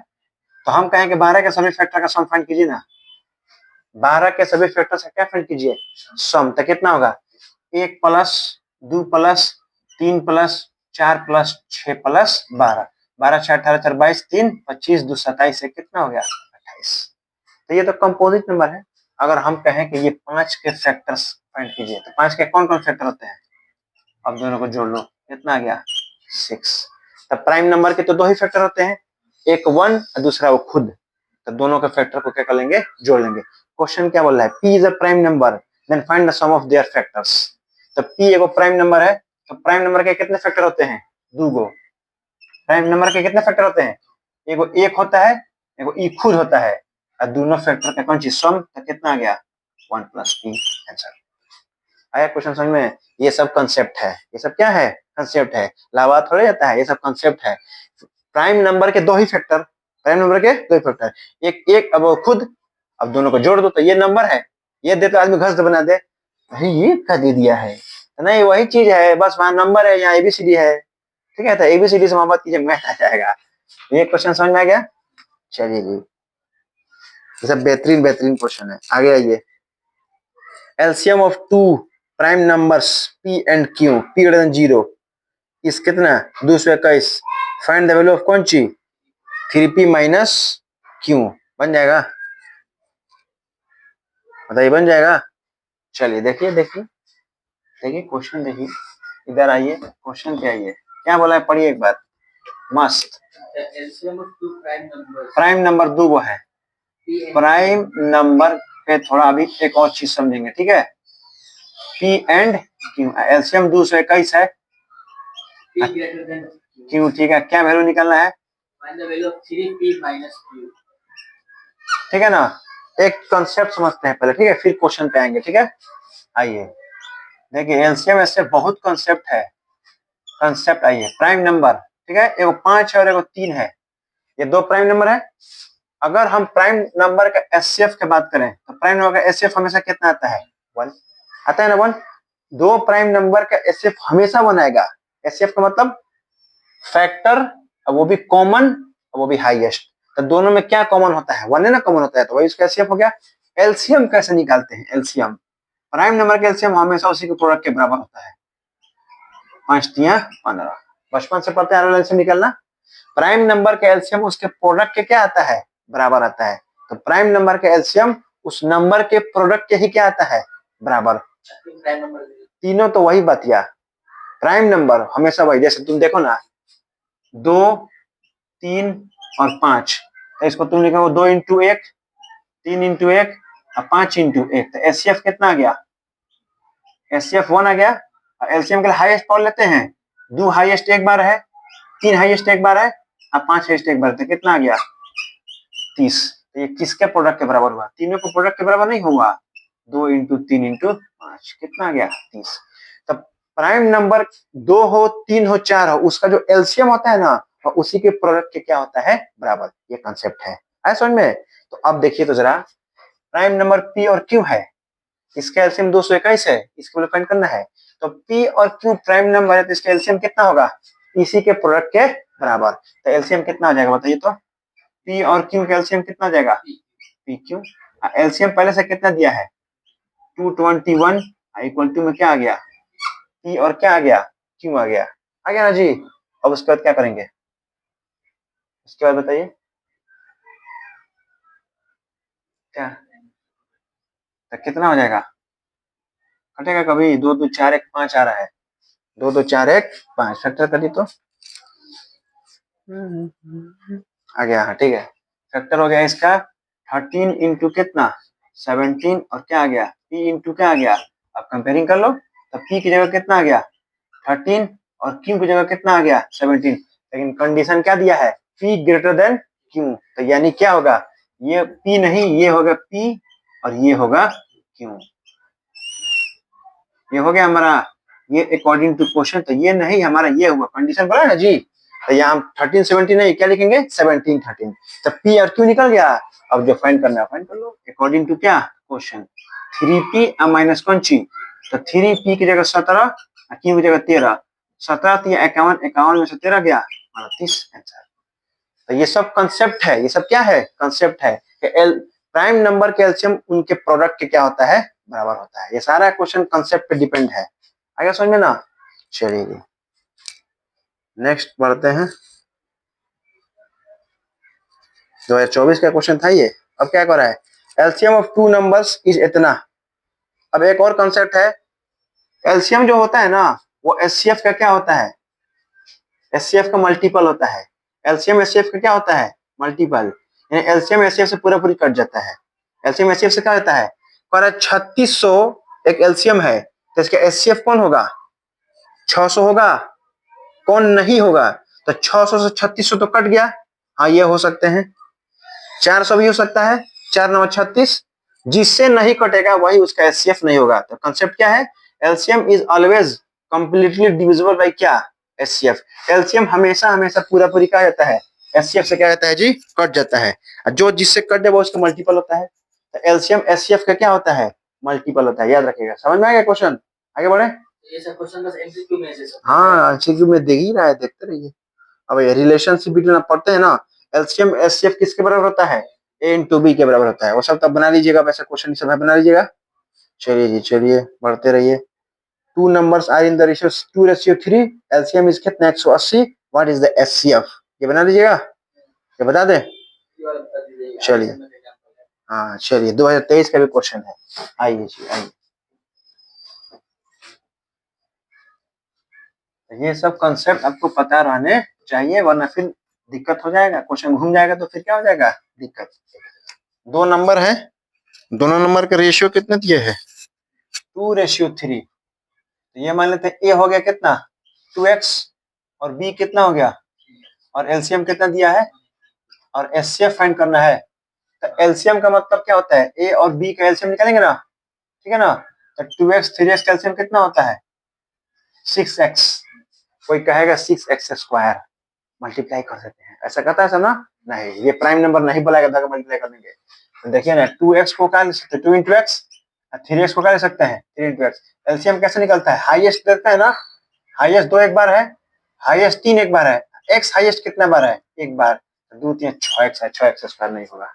तो हम कहें कि 12 के सभी फैक्टर का सम फाइंड कीजिए ना। 12 के सभी फैक्टर से क्या फाइंड कीजिए? सम। तो कितना होगा? 1 plus 2 plus 3 plus 4 plus 6 plus 12, 12 6 18 4 22 3 25 2 27 से कितना हो गया? 28। तो ये तो कंपोजिट नंबर है। अगर हम कहें कि ये 5 के फैक्टर्स फाइंड कीजिए, तो 5 के कौन कौन फैक्टर होते हैं? अब दोनों को जोड़ लो, कितना आ गया? 6। तो प्राइम नंबर के तो 2 ही फैक्टर होते हैं, एक 1 और दूसरा वो खुद। तो दोनों के फैक्टर को क्या कर लेंगे? जोड़ लेंगे। क्वेश्चन क्या बोल रहा है? P is a prime number, then find the sum of their factors. तो p एगो प्राइम नंबर है, तो प्राइम नंबर के कितने फैक्टर होते हैं? 2 गो। प्राइम नंबर के कितने फैक्टर होते हैं? एगो एक होता है, एगो ई खुद होता है, और दोनों फैक्टर का कौन चीज सम, तो कितना आ गया? 1 + p। आंसर आया क्वेश्चन समझ में? ये सब कंसेप्ट है, ये सब क्या है? कंसेप्ट है, लावा थोड़े जाता है, ये सब कंसेप्ट है। प्राइम नंबर के दो ही फैक्टर, प्राइम नंबर के दो ही फैक्टर, एक एक अब वो खुद, अब दोनों को जोड़ दो तो ये नंबर है, ये दे तो आदमी घस दे बना दे, ये क्या दे दिया है? नहीं वही चीज है, बस वहां नंबर है, यहाँ एबीसीडी है, ठीक है? तो एबीसीडी से मोहब्बत कीजिए, मैथ आ जाएगा। ये क्वेश्चन समझ में आ गया? चलिए जी, ये सब बेहतरीन बेहतरीन क्वेश्चन है। आगे आइए, LCM of two prime numbers p and q p greater than 0 इस कितना? 221। फाइंड द वैल्यू ऑफ कौन सी? 3p minus q। बन जाएगा? बताइए, बन जाएगा? चलिए देखिए देखिए देखिए क्वेश्चन देखिए, इधर आइए, क्वेश्चन पे आइए, क्या बोला है पढ़िए एक बार मस्त।
The LCM of two prime numbers
prime number दो वो है,
P and
प्राइम नंबर पे थोड़ा अभी एक और चीज समझेंगे, ठीक है? p एंड q, एलसीएम 221 है,
P greater than Q.
q, ठीक है? क्या वैल्यू निकालना है?
Find the value of 3P minus Q.
ठीक है ना? एक कंसेप्ट समझते हैं पहले, ठीक है? फिर क्वेश्चन पे आएंगे, ठीक है? आइए देखिए, एलसीएम ऐसे बहुत कंसेप्ट है, कंसेप्ट। आइए, प्राइम नंबर, ठीक है? एगो 5 है और एगो 3 है, ये दो प्राइम नंबर है। अगर हम प्राइम नंबर का एचसीएफ की बात करें तो प्राइम नंबर का एचसीएफ हमेशा कितना आता है? 1 आता है ना, 1। दो प्राइम नंबर का एचसीएफ हमेशा 1 आएगा। एचसीएफ का मतलब फैक्टर, वो भी कॉमन, वो भी हाईएस्ट। तो दोनों में क्या कॉमन होता है? 1 है ना, कॉमन होता है, तो वही उसका एचसीएफ हो गया। एलसीएम कैसे निकालते हैं? एलसीएम, प्राइम नंबर का एलसीएम हमेशा उसी के प्रोडक्ट के बराबर होता है। 5 तिया 15, बचपन से पढ़ते हैं एलसीएम निकालना। प्राइम नंबर का एलसीएम उसके प्रोडक्ट के क्या आता है? बराबर आता है। तो प्राइम नंबर का एलसीएम उस नंबर के प्रोडक्ट के ही क्या आता है? बराबर।
Prime number.
तीनों तो वही बतिया, प्राइम नंबर हमेशा वही। जैसे तुम देखो ना, 2, 3 और 5, तो इसको तुम लिखो 2 इंटू 1, 3 इंटू 1 और 5 इंटू 1, तो एचसीएफ कितना आ गया? एचसीएफ 1 आ गया। और एलसीएम के लिए हाईएस्ट पावर लेते हैं, 2 हाईएस्ट एक बार है, 3 हाईएस्ट एक बार है और 5 हाईएस्ट एक बार, तो कितना आ गया? 30। तो ये किसके प्रोडक्ट के बराबर हुआ? तीनों को प्रोडक्ट के बराबर नहीं हुआ। 2 इंटू 3 इंटू 5 कितना आ गया? 30। तब प्राइम नंबर 2 हो, 3 हो, 4 हो, उसका जो एलसीएम होता है ना, और उसी के प्रोडक्ट के क्या होता है? बराबर। ये कंसेप्ट है, आया समझ में? तो अब देखिए तो जरा, प्राइम नंबर p और q है, इसका एलसीएम 221 है, इसको वैल्यू फाइंड करना है। तो p और q प्राइम नंबर है, तो इसका एलसीएम कितना होगा? इसी के प्रोडक्ट के बराबर। तो एलसीएम कितना आ जाएगा बताइए तो? p और q का एलसीएम कितना आ जाएगा? pq। एलसीएम पहले से कितना दिया है? 221 इक्वल टू में क्या आ गया? p और क्या आ गया? q आ गया। आ गया ना जी? अब उसके बाद क्या करेंगे? उसके बाद बताइए क्या? तो कितना हो जाएगा? कटेगा कभी? 2 2 4 1 5 आ रहा है, 2 2 4 1 5 फैक्टर करिए तो आ गया। हाँ ठीक है, फैक्टर हो गया इसका 13 इंटू कितना? 17, और क्या आ गया? p इंटू क्या आ गया? अब कंपेयरिंग कर लो, तो p की जगह कितना आ गया? 13, और q की जगह कितना आ गया? 17। लेकिन कंडीशन क्या दिया है? p greater than q। तो यानी क्या होगा? ये p नहीं, ये होगा p और ये होगा q। ये हो गया हमारा, ये अकॉर्डिंग टू क्वेश्चन। तो ये नहीं, हमारा ये हुआ कंडीशन बोला ना जी। तो यहाँ 13 17 नहीं, क्या लिखेंगे? 17 13। तो p और q निकल गया। अब जो फाइंड करना है फाइंड कर लो अकॉर्डिंग टू क्या क्वेश्चन। 3p माइनस कौन ची? तो 3p की जगह 17, q की जगह 13, 17 3 51, 51 में से 13 गया, हमारा 30 आंसर। तो ये सब कंसेप्ट है, ये सब क्या है? कंसेप्ट है कि एल प्राइम नंबर के एलसीएम उनके प्रोडक्ट के क्या होता है? बराबर होता है। ये सारा क्वेश्चन कंसेप्ट पे डिपेंड है, आगे समझ में ना? चलिए नेक्स्ट बढ़ते हैं। 2024 का क्वेश्चन था ये। अब क्या कर रहा है? LCM of two numbers is इतना। अब एक और कंसेप्ट है, एलसीएम जो होता है ना, वो एचसीएफ का क्या होता है? एचसीएफ का मल्टीपल होता है। एलसीएम एचसीएफ का क्या होता है? मल्टीपल। यानी एलसीएम एचसीएफ से पूरा पूरी कट जाता है। एलसीएम एचसीएफ से क्या होता है? 3600 एक एलसीएम है, तो इसका एचसीएफ कौन होगा? 600 होगा? कौन नहीं होगा? तो 600 से 3600 तो कट गया, हाँ ये हो सकते हैं। 400 भी हो सकता है, 4 9 36, जिससे नहीं कटेगा वही उसका एचसीएफ नहीं होगा। तो कंसेप्ट क्या है? LCM is always completely divisible by क्या? एचसीएफ। एलसीएम हमेशा हमेशा पूरा पूरी क्या जाता है? एचसीएफ से क्या जाता है जी? कट जाता है। जो जिससे कट जाए वो उसका मल्टीपल होता है। तो एलसीएम एचसीएफ का क्या होता है? मल्टीपल होता है, याद रखिएगा। समझ में आ गया क्वेश्चन? आगे बढ़े।
ये सब क्वेश्चन बस एमसीक्यू में से सब
हाँ एमसीक्यू में देख ही रहा है, देखते रहिए। अब ये रिलेशनशिप बिटवीन आप पढ़ते हैं ना, एलसीएम एचसीएफ किसके बराबर होता है? ए इंटू बी के बराबर होता है। वो सब तब बना लीजिएगा, वैसे क्वेश्चन सब बना लीजिएगा। चलिए जी, चलिए बढ़ते रहिए। Two numbers are in the ratio 2:3, LCM is कितना? 180। What is the HCF? ये बना लीजिएगा, ये बता दें।
ये वाला बता दीजिए।
चलिए, हाँ चलिए 2023 का भी क्वेश्चन है, आइए जी आइए। ये सब कंसेप्ट आपको पता रहने चाहिए, वरना फिर दिक्कत हो जाएगा, क्वेश्चन घूम जाएगा तो फिर क्या हो जाएगा? दिक्कत। 2 नंबर है, दोनों नंबर का रेशियो कितना दिया है? 2:3। तो ये मान लेते हैं ए हो गया कितना? 2x, और बी कितना हो गया? और एलसीएम कितना दिया है? और एचसीएफ फाइंड करना है। तो एलसीएम का मतलब क्या होता है? ए और बी का एलसीएम निकालेंगे ना, ठीक है ना। तो 2x 3x का एलसीएम कितना होता है? 6x। कोई कहेगा 6x² मल्टीप्लाई कर सकते हैं, ऐसा कहता है सब ना? नहीं, ये प्राइम नंबर नहीं बोला जाता मल्टीप्लाई करने के। तो देखिए ना, 2x को क्या ले सकते हैं? 2 इंटू एक्स। 3x को क्या ले सकते हैं? 3 इंटू एक्स। एलसीएम कैसे निकलता है? हाईएस्ट देखता है ना, हाईएस्ट 2 एक बार है, हाईएस्ट 3 एक बार है, एक्स हाईएस्ट कितना बार है? एक बार। 2 3 6x है, 6x² नहीं होगा।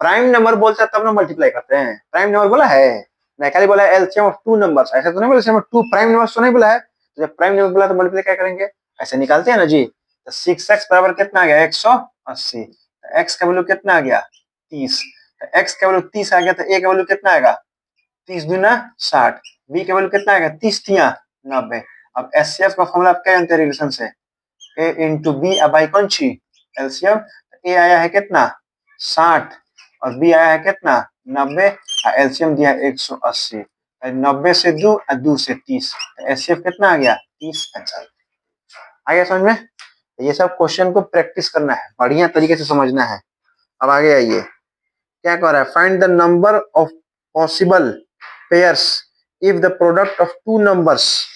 प्राइम नंबर बोलता है तब ना मल्टीप्लाई करते हैं। प्राइम नंबर बोला है नहीं, खाली बोला है एलसीएम ऑफ 2 नंबर्स, ऐसा तो नहीं बोला एलसीएम ऑफ 2 प्राइम नंबर्स तो नहीं बोला है। तो जब प्राइम नंबर बोला तो मल्टीप्लाई क्या करेंगे? ऐसे निकालते हैं ना जी। तो 6x बराबर कितना आ गया? 180। तो x का वैल्यू कितना आ गया? 30। तो x का वैल्यू 30 आ गया, तो a का वैल्यू कितना आएगा? 30 दूना 60। b का वैल्यू कितना आएगा? 30 तिया 90। अब एचसीएफ का फॉर्मूला आप क्या जानते हैं रिलेशन से? a इंटू बी बाई कौन सी? एलसीएम। a आया है कितना? 60, और बी आया है कितना? 90, और एलसीएम दिया है 180। 90 से 2 और 2 से 30, एचसीएफ कितना आ गया? 30 आंसर आ गया समझ में। ये सब क्वेश्चन को प्रैक्टिस करना है, बढ़िया तरीके से समझना है। अब आगे आइए, क्या कह रहा है? Find the number of possible pairs if the product of 2 numbers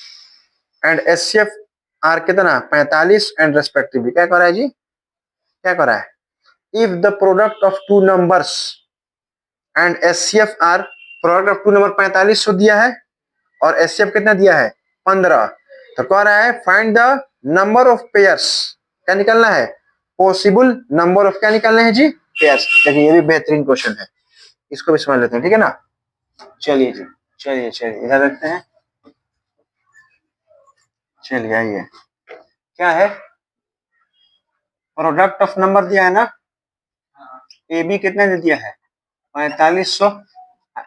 and HCF are कितना? 45 एंड रेस्पेक्टिवली। क्या कह रहा है जी? क्या कह रहा है? If the product of 2 numbers and HCF are, product of 2 number 4500 दिया है और एचसीएफ कितना दिया है? 15। तो कह रहा है find the number of pairs. क्या निकालना है? पॉसिबल नंबर ऑफ क्या निकालना है जी? पेयर्स। देखिए ये भी बेहतरीन क्वेश्चन है, इसको भी समझ लेते हैं, ठीक है ना। चलिए जी, चलिए चलिए इधर रखते हैं। चलिए आइए, क्या है? प्रोडक्ट ऑफ नंबर दिया है ना, ए बी कितना दे दिया है? 4500।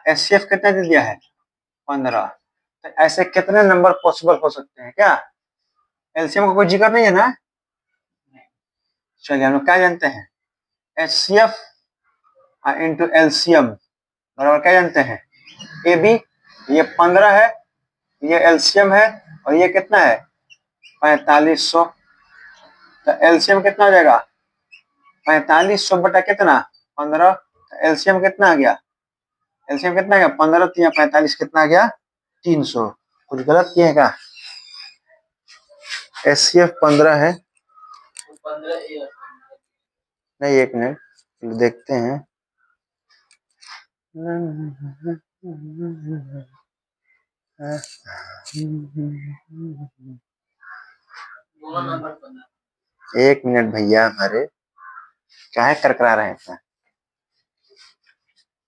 एचसीएफ कितना दे दिया है? 15। तो ऐसे कितने नंबर पॉसिबल हो सकते हैं? क्या एलसीएम का कोई जिक्र नहीं है ना? चलिए हम लोग क्या जानते हैं? एचसीएफ इंटू एलसीएम बराबर क्या जानते हैं? A B. ये 15 है, ये एलसीएम है, और ये कितना है? 4500। तो एलसीएम कितना हो जाएगा? 4500 बटा कितना? 15। तो एलसीएम कितना आ गया? एलसीएम कितना आ गया? 15 3 45 कितना आ गया? 300। कुछ गलत किए हैं क्या? एचसीएफ 15 है,
15
नहीं एक मिनट देखते हैं।
दोनों नंबर 15।
एक मिनट भैया, हमारे क्या है करकरा रहे हैं।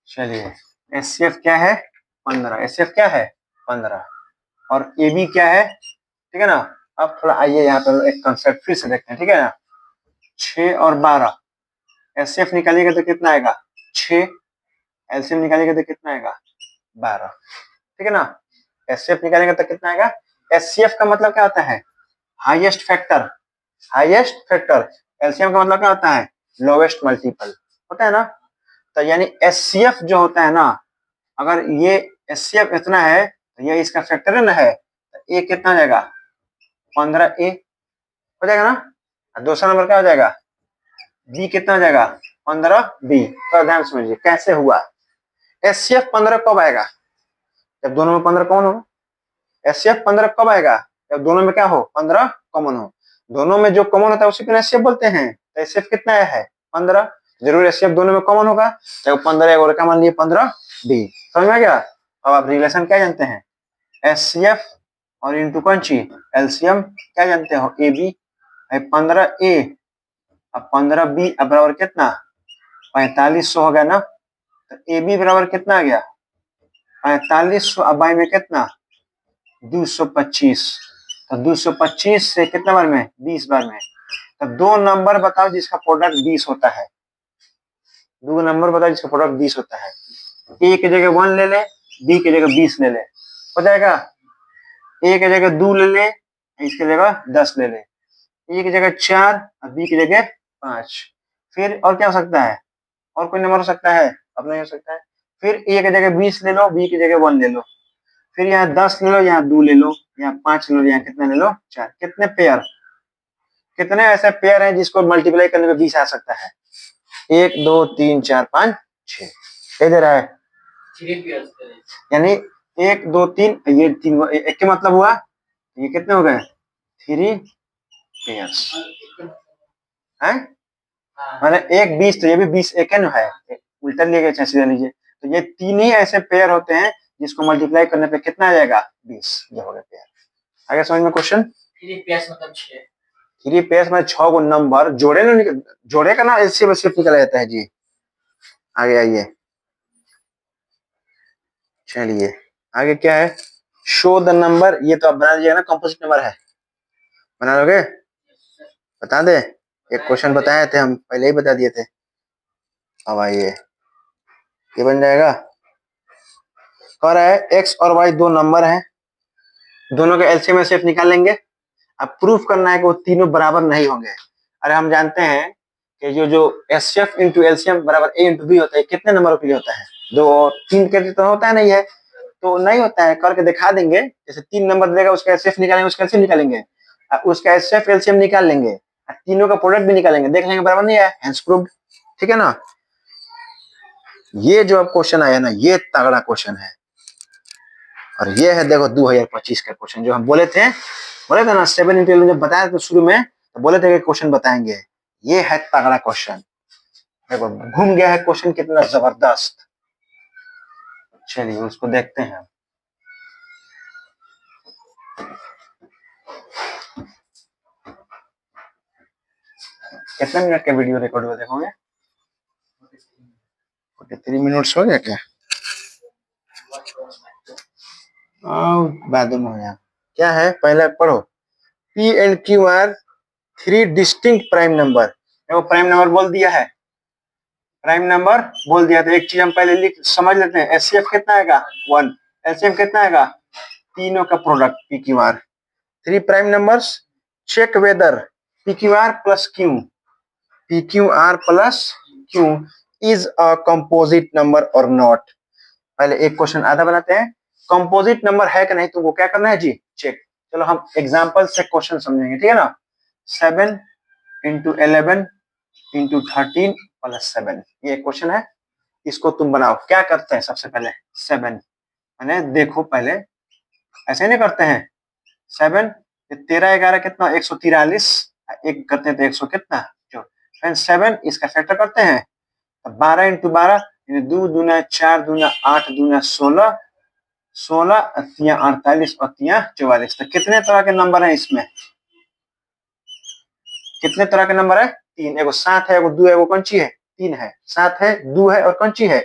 चलिए एचसीएफ क्या है? 15। एचसीएफ क्या है? 15। और ए बी क्या है? ठीक है ना। अब थोड़ा आइए यहाँ पर एक कंसेप्ट फिर से देखते हैं, ठीक है ना। 6 और 12, एचसीएफ निकालिएगा तो कितना आएगा? 6। एलसीएम निकालिएगा तो कितना आएगा? 12। ठीक है ना। एचसीएफ निकालेंगे तो कितना आएगा? एचसीएफ का मतलब क्या होता है? Highest factor. Highest factor. LCM का मतलब क्या होता है? लोवेस्ट मल्टीपल होता है ना। तो यानी एचसीएफ जो होता है ना, अगर ये एचसीएफ इतना है तो ये इसका फैक्टर है ना, है तो ए कितना हो जाएगा 15a हो जाएगा ना। और दूसरा नंबर क्या हो जाएगा बी कितना हो जाएगा 15b। तो ध्यान समझिए कैसे हुआ। एचसीएफ 15 कब आएगा जब दोनों में 15 कॉमन हो। एचसीएफ 15 कब आएगा जब दोनों में क्या हो 15 कॉमन हो। दोनों में जो कॉमन होता है उसी को एचसीएफ बोलते हैं। तो एचसीएफ कितना है 15, जरूर एचसीएफ दोनों में कॉमन होगा। तो 15 और क्या मान लिए 15b। समझ में आ गया। अब आप रिलेशन क्या जानते हैं एचसीएफ और इंटू कौन ची एलसीएम क्या जानते हो ए बी। 15a अब 15b अब बराबर कितना 4500 हो गया ना। तो ए बी बराबर कितना आ गया 4500 अब बाई में कितना 225। तो 225 से कितना बार में 20 बार में। तो दो नंबर बताओ जिसका प्रोडक्ट 20 होता है। दो नंबर बताओ जिसका प्रोडक्ट 20 होता है। ए की जगह 1 ले ले बी की जगह 20 ले ले हो जाएगा। ए की जगह 2 ले ले इसकी जगह 10 ले ले। ए की जगह 4 और बी की जगह 5। फिर और क्या हो सकता है और कोई नंबर हो सकता है अब नहीं हो सकता है। फिर ए की जगह 20 ले लो बी की जगह 1 ले लो। फिर यहाँ 10 ले लो यहाँ 2 ले लो यहाँ 5 ले लो यहाँ कितना ले लो 4। कितने पेयर कितने ऐसे पेयर हैं जिसको मल्टीप्लाई करने में 20 आ सकता है 1 2 3 4 5 6 कह दे रहा है
3 पेयर्स करें।
यानी 1 2 3 ये 3 एक के मतलब हुआ ये कितने हो गए 3 पेयर्स है।
हाँ
मैंने 1 20 तो ये भी 20 एक है उल्टा लिए गए सीधा लीजिए। तो ये 3 ही ऐसे पेयर होते हैं जिसको मल्टीप्लाई करने पे कितना आ जाएगा 20 ये हो गया पेयर। आगे समझ में क्वेश्चन
3 पेयर्स मतलब 6।
3 पेयर्स में 6 गो नंबर जोड़े ना जोड़े का ना एलसीएम सिर्फ निकला जाता है जी। आगे आइए चलिए आगे क्या है शो द नंबर। ये तो आप बना लीजिएगा ना कंपोजिट नंबर है बना लोगे बता दे। एक क्वेश्चन बताए थे हम पहले ही बता दिए थे। अब आइए ये बन जाएगा कह रहा है एक्स और वाई दो नंबर हैं दोनों के एलसीएम एचसीएफ निकाल लेंगे। अब प्रूफ करना है कि वो तीनों बराबर नहीं होंगे। अरे हम जानते हैं कि जो एचसीएफ इंटू एलसीएम बराबर ए इंटू बी होता है कितने नंबरों के लिए होता है 2 और 3 के लिए तो होता है नहीं है तो नहीं होता है करके दिखा देंगे। जैसे 3 नंबर देगा उसका एचसीएफ निकालेंगे उसका एलसीएम निकालेंगे उसका एचसीएफ एलसीएम निकाल लेंगे तीनों का प्रोडक्ट भी निकालेंगे देख लेंगे बराबर नहीं है हेंस प्रूव्ड। ठीक है ना। ये जो अब क्वेश्चन आया ना ये तगड़ा क्वेश्चन है और ये है देखो 2025 का क्वेश्चन जो हम बोले थे ना 7 इंटू 11 जब बताया था शुरू में तो बोले थे कि क्वेश्चन बताएंगे। ये है तगड़ा क्वेश्चन देखो घूम गया है क्वेश्चन कितना जबरदस्त। चलिए उसको देखते हैं। कितने मिनट का वीडियो रिकॉर्ड हुआ देखोगे 43 मिनट्स हो गया क्या बाद में हो गया। क्या है पहले पढ़ो P and Q R 3 distinct prime number. देखो प्राइम नंबर बोल दिया है प्राइम नंबर बोल दिया तो एक चीज हम पहले लिख समझ लेते हैं एचसीएफ कितना आएगा 1 एलसीएम कितना आएगा तीनों का product P Q R 3 prime numbers check whether P Q R plus Q is a composite number और नॉट। पहले एक क्वेश्चन आधा बनाते हैं कंपोजिट नंबर है कि नहीं तुमको क्या करना है जी चेक। चलो हम एग्जांपल से क्वेश्चन समझेंगे ठीक है ना 7 इंटू 11 इंटू 13 प्लस 7 ये क्वेश्चन है। इसको तुम बनाओ क्या करते हैं सबसे पहले 7 मैंने देखो पहले ऐसे नहीं करते हैं 7 13 11 कितना 143 एक करते हैं तो 100 कितना जो 7 इसका फैक्टर करते हैं 12 इंटू 12 2 दूना 4 दूना 8 दूना 16 16 तिया 48 और तिया 44। तो कितने तरह के नंबर हैं इसमें कितने तरह के नंबर है 3 एगो 7 है एगो 2 है एगो कौन सी है 3 है 7 है 2 है और कौन सी है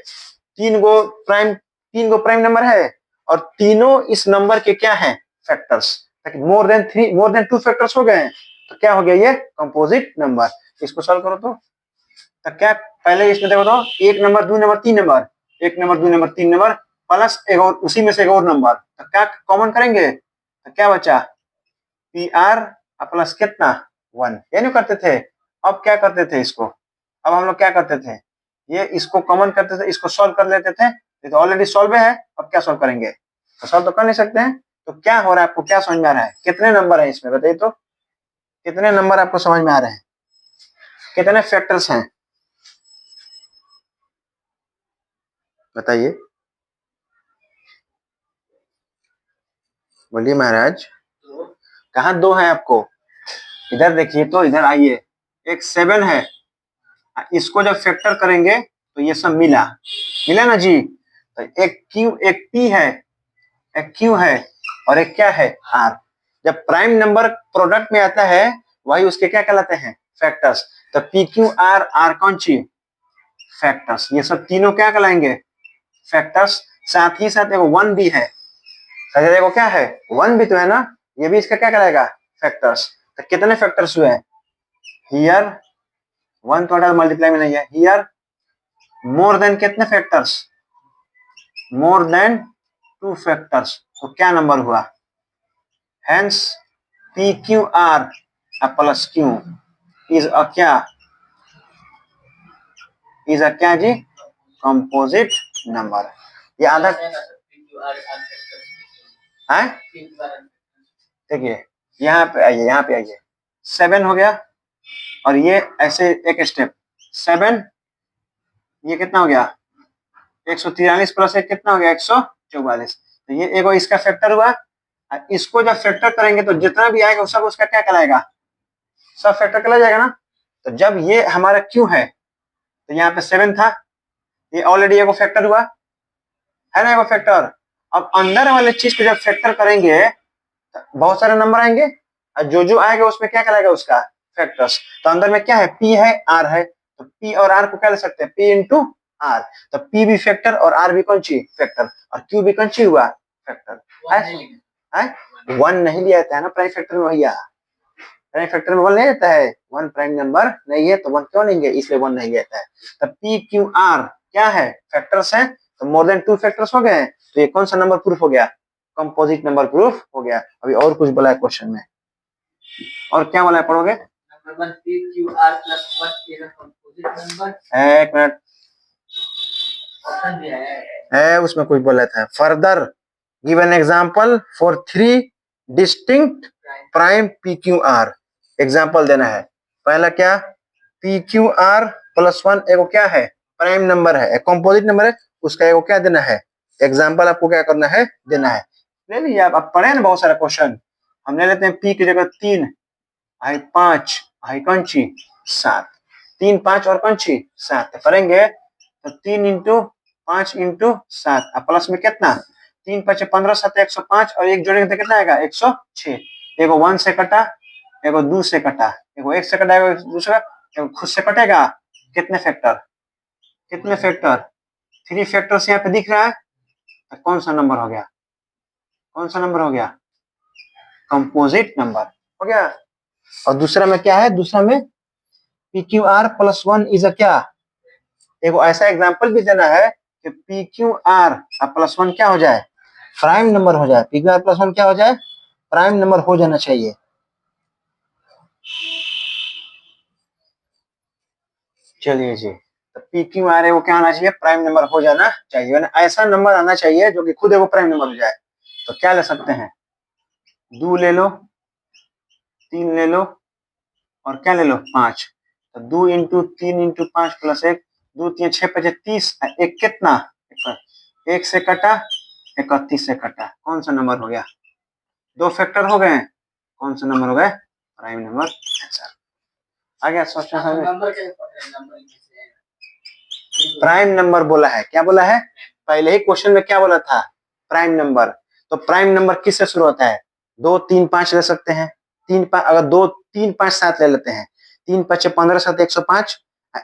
3 गो प्राइम नंबर है और तीनों इस नंबर के क्या है फैक्टर्स मोर देन 2 फैक्टर्स हो गए हैं। तो क्या हो गया ये कंपोजिट नंबर। इसको सॉल्व करो तो क्या पहले इसमें देखो तो 1 number 2 number 3 number 1 number 2 number 3 number plus एक और उसी में से एक और नंबर तो क्या कॉमन करेंगे तो क्या बचा पी आर प्लस कितना 1 ये नहीं करते थे। अब क्या करते थे इसको अब हम लोग क्या करते थे ये इसको कॉमन करते थे इसको सॉल्व कर लेते थे ये तो ऑलरेडी सॉल्व है। अब क्या सॉल्व करेंगे तो सॉल्व तो कर नहीं सकते हैं। तो क्या हो रहा है, आपको क्या समझ में आ रहा है, कितने नंबर है इसमें बताइए तो, कितने नंबर आपको समझ में आ रहे हैं, कितने फैक्टर्स हैं बताइए, बोलिए महाराज।
तो
कहाँ दो है आपको, इधर देखिए तो, इधर आइए, एक 7 है, इसको जब फैक्टर करेंगे तो ये सब मिला, मिला ना जी। तो एक Q एक P है, एक Q है, और एक क्या है R। जब प्राइम नंबर प्रोडक्ट में आता है वही उसके क्या कहलाते हैं, फैक्टर्स। तो P Q R R कौन सी, फैक्टर्स। ये सब तीनों क्या कहलाएंगे, फैक्टर्स। साथ ही साथ एगो 1 भी है, देखो क्या है, 1 भी तो है ना, ये भी इसका क्या कहलाएगा, फैक्टर्स। तो कितने फैक्टर्स हुए, हियर 1 टोटल मल्टीप्लाई में नहीं है, हियर मोर देन कितने फैक्टर्स, मोर देन 2 फैक्टर्स। तो क्या नंबर हुआ, hence P Q R plus Q is अ क्या, इज अ क्या जी, कंपोजिट नंबर। ये आधा है, देखिए यहाँ पे आइए, यहाँ पे आइए, 7 हो गया, और ये ऐसे एक स्टेप 7, ये कितना हो गया 143 प्लस 1 कितना हो गया 144। तो ये एगो इसका फैक्टर हुआ, इसको जब फैक्टर करेंगे तो जितना भी आएगा सब उसका क्या कहलाएगा, सब फैक्टर कहला जाएगा ना। तो जब ये हमारा क्यू है, तो यहाँ पे 7 था, ये ऑलरेडी एगो फैक्टर हुआ है ना, एगो फैक्टर। अब अंदर वाले चीज को जब फैक्टर करेंगे तो बहुत सारे नंबर आएंगे, और जो आएगा उसमें क्या कहलाएगा उसका फैक्टर्स। तो अंदर में क्या है, पी है आर है, तो पी और आर को क्या ले सकते हैं, पी इंटू आर। तो पी भी फैक्टर और आर भी कौन सी फैक्टर, और क्यू भी कौन सी हुआ फैक्टर है। 1 नहीं लिया जाता है ना प्राइम फैक्टर में भैया, प्राइम फैक्टर में 1 नहीं रहता है, 1 प्राइम नंबर नहीं है तो 1 क्यों लेंगे, इसलिए 1 नहीं रहता है। तो पी क्यू आर क्या है, फैक्टर्स है, तो मोर देन 2 फैक्टर्स हो गए हैं। तो ये कौन सा नंबर प्रूफ हो गया, कंपोजिट नंबर प्रूफ हो गया। अभी और कुछ बोला है क्वेश्चन में, और क्या बोला है पढ़ोगे,
number 1 P Q R plus 1 is a composite number।
एक मिनट,
ऑप्शन दिया
है उसमें कुछ बोला था, further give an example for 3 distinct prime P Q are. Example देना है, पहला क्या, पी क्यू आर प्लस 1 एगो क्या है, प्राइम नंबर है, एक कंपोजिट नंबर है, उसका एगो क्या देना है, एग्जांपल आपको क्या करना है, देना है। ले लीजिए आप पढ़े ना बहुत सारा क्वेश्चन, हम ले लेते हैं पी की जगह 3, आई 5, आई कौन सी 7, 3 5 और कौन सी 7 करेंगे तो 3 इंटू 5 इंटू 7, प्लस में कितना 3 5 15 7 105, और एक जोड़ेंगे तो कितना आएगा 106। एगो 1 से कटा, एगो 2 से कटा, एगो 1 से कटा, एगो दूसरा, एगो खुद से कटेगा, कितने फैक्टर, कितने फैक्टर 3 फैक्टर्स यहाँ पे दिख रहा है। तो कौन सा नंबर हो गया, कौन सा नंबर हो गया, कंपोजिट नंबर हो गया। और दूसरा में क्या है, दूसरा में P Q R plus 1 is a क्या, एगो ऐसा एग्जांपल भी देना है कि पी क्यू आर प्लस 1 क्या हो जाए, प्राइम नंबर हो जाए, पी क्यू आर प्लस 1 क्या हो जाए, प्राइम नंबर हो जाना चाहिए। चलिए जी, तो पी क्यू आर वो क्या आना चाहिए, प्राइम नंबर हो जाना चाहिए, ऐसा नंबर आना चाहिए जो कि खुद एगो प्राइम नंबर हो जाए। तो क्या ले सकते हैं, 2 ले लो, 3 ले लो, और क्या ले लो 5। तो 2 इंटू 3 इंटू 5 प्लस 1, 2 3 6 5 30, एक कितना, एक से कटा 31 से कटा, कौन सा नंबर हो गया, 2 फैक्टर हो गए, कौन सा नंबर हो गए, प्राइम नंबर आंसर आ गया। सोचना समझ,
नंबर कैसे पढ़ रहे हैं, नंबर कैसे
प्राइम नंबर बोला है, क्या बोला है, पहले ही क्वेश्चन में क्या बोला था, प्राइम नंबर। तो प्राइम नंबर किससे शुरू होता है, 2 3 5 ले सकते हैं, 3 5, अगर 2 3 5 7 ले लेते हैं, 3 5 15 7 105,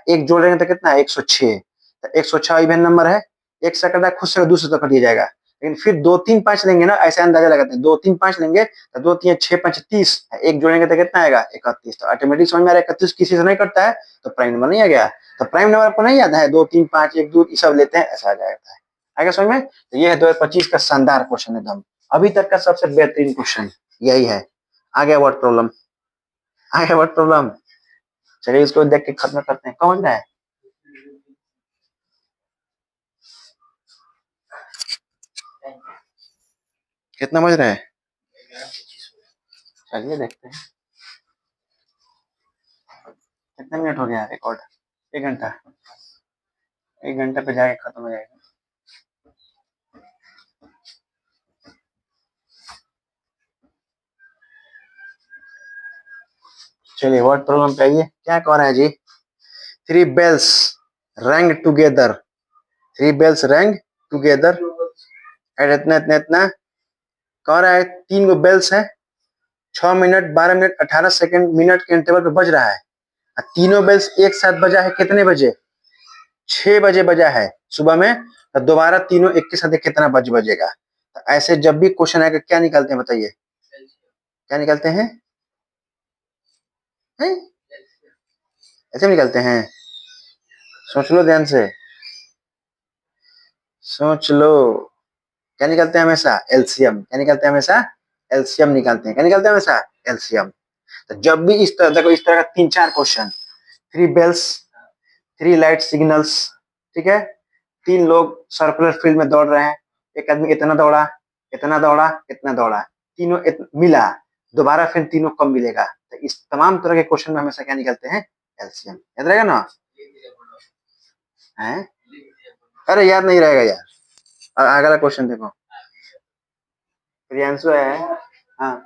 एक जोड़ेंगे तो कितना 106। तो 106 इवन नंबर है, एक से कटा खुद से दूसरे तो कट ही जाएगा, लेकिन फिर 2 3 5 लेंगे ना, ऐसे अंदाजा लगाते हैं, 2 3 5 लेंगे तो 2 3 6 5 30, एक जोड़ेंगे तो कितना आएगा 31। तो ऑटोमेटिक समझ में आ रहा है 31 किसी से नहीं कटता है, तो प्राइम नंबर नहीं आ गया। तो प्राइम नंबर आपको नहीं याद है, 2 3 5 1 2 सब लेते हैं, ऐसा आ जाता है। आगे समझ में। तो ये है 2025 का शानदार क्वेश्चन एकदम, अभी तक का सबसे बेहतरीन क्वेश्चन यही है। आगे वर्ड प्रॉब्लम, आगे वर्ड प्रॉब्लम, चलिए इसको देख के खत्म करते हैं, कौन है
Thank you.
कितना बज रहा है? चलिए देखते हैं कितने मिनट हो गया रिकॉर्ड। 1 घंटा। 1 घंटे पे जाके खत्म हो जाएगा। चलिए वर्ड प्रॉब्लम पे आइए। क्या कह रहा है जी? 3 bells rang together। 3 bells rang together at इतना इतना इतना। कह रहा है 3 गो बेल्स है, 6 मिनट 12 मिनट 18 सेकंड मिनट के इंटरवल पे बज रहा है। तीनों बेल्स एक साथ बजा है कितने बजे? 6 बजे बजा है सुबह में। तो दोबारा तीनों एक के साथ कितना बजेगा? तो ऐसे जब भी क्वेश्चन आएगा क्या निकालते हैं बताइए? क्या निकालते हैं? ऐसे निकालते हैं? सोच लो ध्यान से, सोच लो। क्या निकालते हैं हमेशा? एलसीएम। क्या निकालते हैं हमेशा? एलसीएम निकालते हैं। क्या निकालते हैं हमेशा? एलसीएम। तो जब भी इस तरह देखो, इस तरह का 3-4 क्वेश्चन, 3 बेल्स, 3 लाइट सिग्नल्स, ठीक है, 3 लोग सर्कुलर फील्ड में दौड़ रहे हैं, एक आदमी इतना दौड़ा, इतना दौड़ा, इतना दौड़ा, तीनों मिला, दोबारा फिर तीनों कम मिलेगा। तो इस तमाम तरह के क्वेश्चन में हमेशा क्या निकलते हैं? एलसीएम। याद रहेगा ना? है? अरे याद नहीं रहेगा यार। अगला क्वेश्चन देखो, प्रियांशु है। हाँ,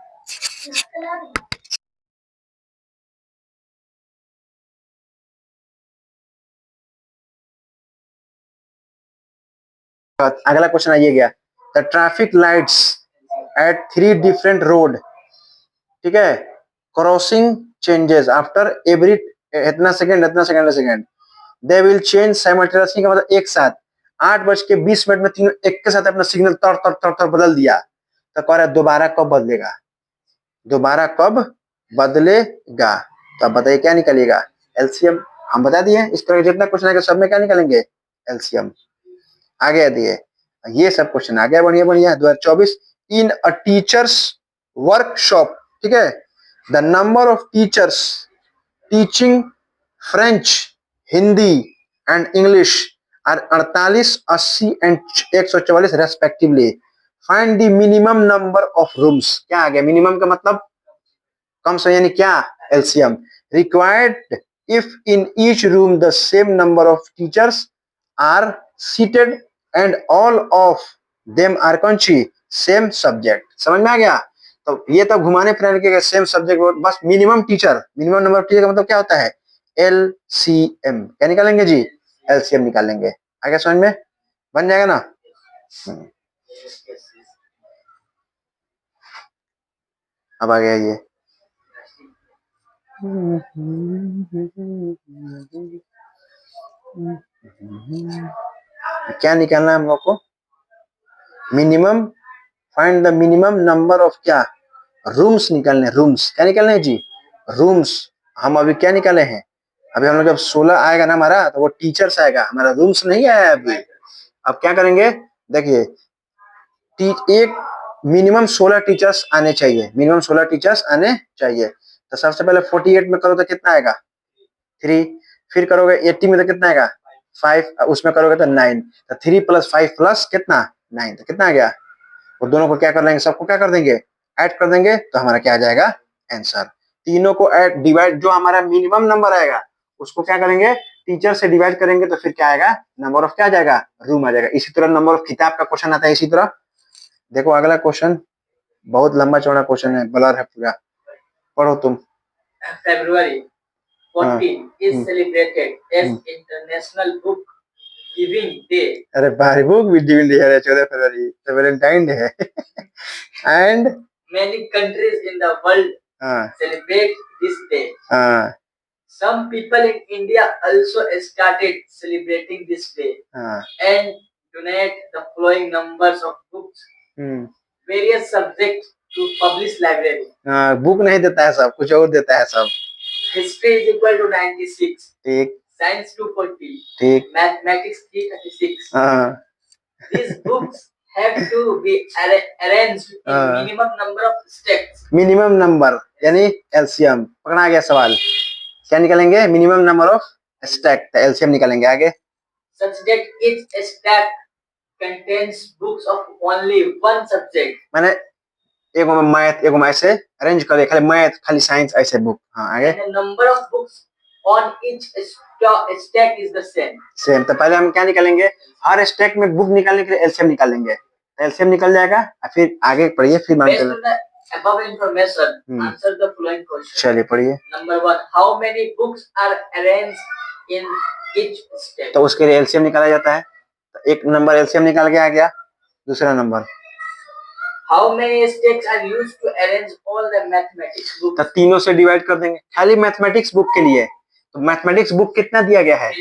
अगला क्वेश्चन आइए गया। The traffic lights at 3 different road, ठीक है, क्रॉसिंग चेंजेस आफ्टर एवरी इतना सेकंड इतना second second, they will change simultaneously. का मतलब एक साथ 8:20 में तीनों एक के साथ अपना सिग्नल तर तर तर तर बदल दिया। तो कह रहा है दोबारा कब बदलेगा? दोबारा कब बदलेगा? तो अब बताइए क्या निकलेगा? एलसीएम। हम बता दिए इस तरह जितना क्वेश्चन आएगा सब में क्या निकालेंगे? एलसीएम। आगे दिए ये सब क्वेश्चन आ गया बढ़िया बढ़िया। 2024 इन अ टीचर्स वर्कशॉप, ठीक है, the number of teachers teaching French, Hindi and English are 48, 80 and 144 respectively. Find the minimum number of rooms. क्या आ गया? मिनिमम का मतलब कम से यानी क्या? LCM. Required if in each room the same number of teachers are seated and all of them are कौनसी? Same subject. समझ में आ गया? तो ये तो घुमाने फिराने के सेम सब्जेक्ट, बस minimum teacher, minimum number of teacher का मतलब क्या होता है? एलसीएम। क्या निकालेंगे जी? एलसीएम निकालेंगे। आगे समझ में बन जाएगा ना? अब आ गया ये क्या निकालना है हम लोग को? Minimum, find the minimum number of क्या? रूम्स निकालने। रूम्स क्या निकालने हैं जी? रूम्स। हम अभी क्या निकाले हैं? अभी हम लोग जब 16 आएगा ना हमारा, तो वो टीचर्स आएगा, हमारा रूम्स नहीं आया अभी। अब क्या करेंगे देखिए, एक मिनिमम 16 टीचर्स आने चाहिए, मिनिमम 16 टीचर्स आने चाहिए। तो सबसे पहले 48 में करो तो कितना आएगा? 3। फिर करोगे 80 में तो कितना आएगा? 5। उसमें करोगे तो 9। तो 3 + 5 + कितना? 9। तो कितना आ गया? और दोनों को क्या कर लेंगे? सबको क्या कर देंगे? ऐड कर देंगे। तो हमारा क्या आ जाएगा? आंसर। तीनों को ऐड डिवाइड, जो हमारा मिनिमम नंबर आएगा उसको क्या करेंगे? टीचर से डिवाइड करेंगे तो फिर क्या आएगा? नंबर ऑफ क्या आ जाएगा? रूम आ जाएगा। इसी तरह नंबर ऑफ किताब का क्वेश्चन आता है इसी तरह। देखो अगला क्वेश्चन बहुत लंबा चौड़ा क्वेश्चन है, ब्लर है पूरा, पढ़ो तुम।
February 14 is celebrated as International Book Giving Day.
अरे भाई बुक भी गिविंग डे है 14 फरवरी, तो वैलेंटाइन डे है। And
Many countries in the world celebrate this day. Some people in India also started celebrating this day and donate the following numbers of books, various subjects to publish library.
Book नहीं देता है सब, कुछ और देता है सब।
History is equal to 96.
ठीक।
Science 240.
ठीक।
Mathematics 336. These books have to be arranged in minimum number of stacks. Minimum number यानी एलसीएम। पकड़ा गया सवाल। क्या निकालेंगे? Minimum number of stack. LCM निकालेंगे। आगे such that each stack contains books of only one subject.
मैंने एगो में मैथ एगो में ऐसे अरेंज कर दिया, खाली मैथ खाली साइंस ऐसे बुक। हाँ आगे।
And the number of books on each stack is the same.
Same. तो पहले हम क्या निकालेंगे, हर स्टैक में बुक निकालने के लिए एलसीएम निकालेंगे, तो एलसीएम निकल जाएगा और फिर आगे पढ़िए, फिर मान
Based on the above information, answer the following question.
चलिए पढ़िए।
Number 1, how many books are arranged in each stack?
तो उसके लिए एलसीएम निकाला जाता है, तो एक नंबर एलसीएम निकाल के आ गया। दूसरा number,
how many stacks are used to arrange all the mathematics books?
तो तीनों से डिवाइड कर देंगे खाली मैथमेटिक्स बुक के लिए। तो मैथमेटिक्स बुक कितना दिया गया है,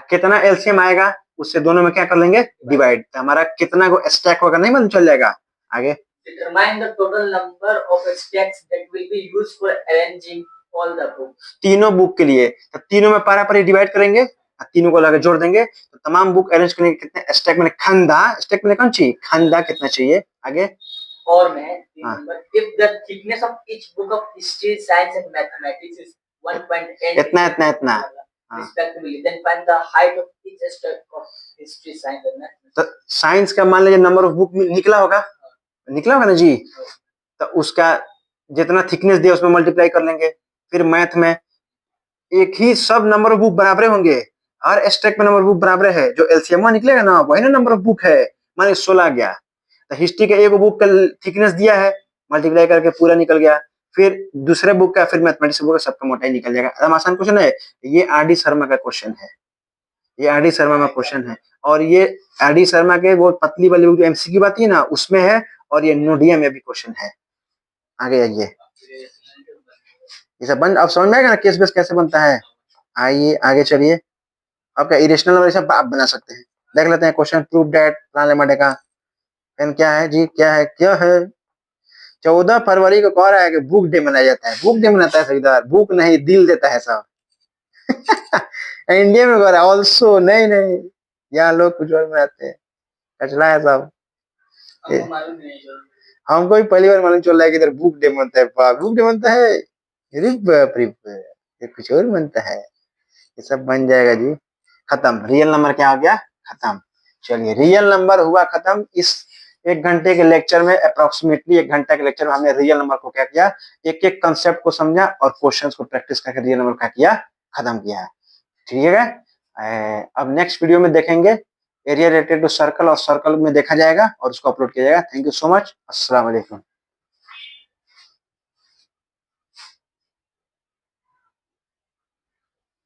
कितना एलसीएम आएगा उससे दोनों में क्या कर लेंगे, डिवाइड। तो हमारा कितना को स्टैक होगा नहीं मालूम चल जाएगा। आगे,
determine the total number of stacks that will be used for arranging all the books.
तीनों बुक के लिए, तो तीनों में पारा डिवाइड करेंगे, तीनों को लगा जोड़ देंगे, तो तमाम बुक अरेंज करने के कितने स्टैक में, खंदा स्टैक में कौन चाहिए, खंदा कितना चाहिए। आगे,
और में if the thickness of each book of history, science and mathematics is 1.8
इतना
respectively, then find the height of each stack of history, science and mathematics.
तो साइंस का मान लीजिए नंबर ऑफ बुक निकला होगा ना जी, तो उसका जितना थिकनेस दिया उसमें मल्टीप्लाई कर लेंगे। फिर मैथ में एक ही सब नंबर ऑफ बुक बराबर होंगे, हर स्टैक में नंबर बुक बराबर है, जो एलसीएम निकलेगा ना वही ना नंबर ऑफ बुक है। मान 16 गया, तो हिस्ट्री का एक बुक का थिकनेस दिया है, मल्टीप्लाई करके पूरा निकल गया। फिर दूसरे बुक का, फिर मैथमेटिक्स बुक का सबका मोटाई निकल जाएगा। एकदम आसान क्वेश्चन है ये, आर डी शर्मा का क्वेश्चन है, ये आर डी शर्मा का क्वेश्चन है। और ये आर डी शर्मा के वो पतली वाली बुक जो एमसीक्यू आती है ना उसमें है, और ये नोडिया में भी क्वेश्चन है। आगे आइए, ये सब बन अब समझ में आएगा ना केस बेस कैसे बनता है। आइए आगे चलिए, आपका इरेशनल नंबर सब आप बना सकते हैं। देख लेते हैं क्वेश्चन, प्रूव दैट प्लान लेमडे का पेन क्या है जी, क्या है 14 फरवरी को कह रहा है कि बुक डे मनाया जाता है। बुक डे मनाता है सरदार, बुक नहीं दिल देता है सब। इंडिया में कह रहा है ऑल्सो, नहीं यहाँ लोग कुछ और मनाते हैं, कचला है सब। हमको भी पहली बार मालूम चल रहा है कि इधर बुक डे मनता है। बुक डे मनता है, ये कुछ और मनता है। ये सब बन जाएगा जी। खत्म, रियल नंबर क्या हो गया, खत्म। चलिए रियल नंबर हुआ खत्म। इस 1 घंटे के लेक्चर में, अप्रोक्सीमेटली 1 घंटा के लेक्चर में हमने रियल नंबर को क्या किया, एक एक कंसेप्ट को समझा और क्वेश्चंस को प्रैक्टिस करके रियल नंबर क्या किया, खत्म किया। ठीक है, अब नेक्स्ट वीडियो में देखेंगे एरिया रिलेटेड टू सर्कल, और सर्कल में देखा जाएगा और उसको अपलोड किया जाएगा। थैंक यू सो मच, अस्सलाम वालेकुम।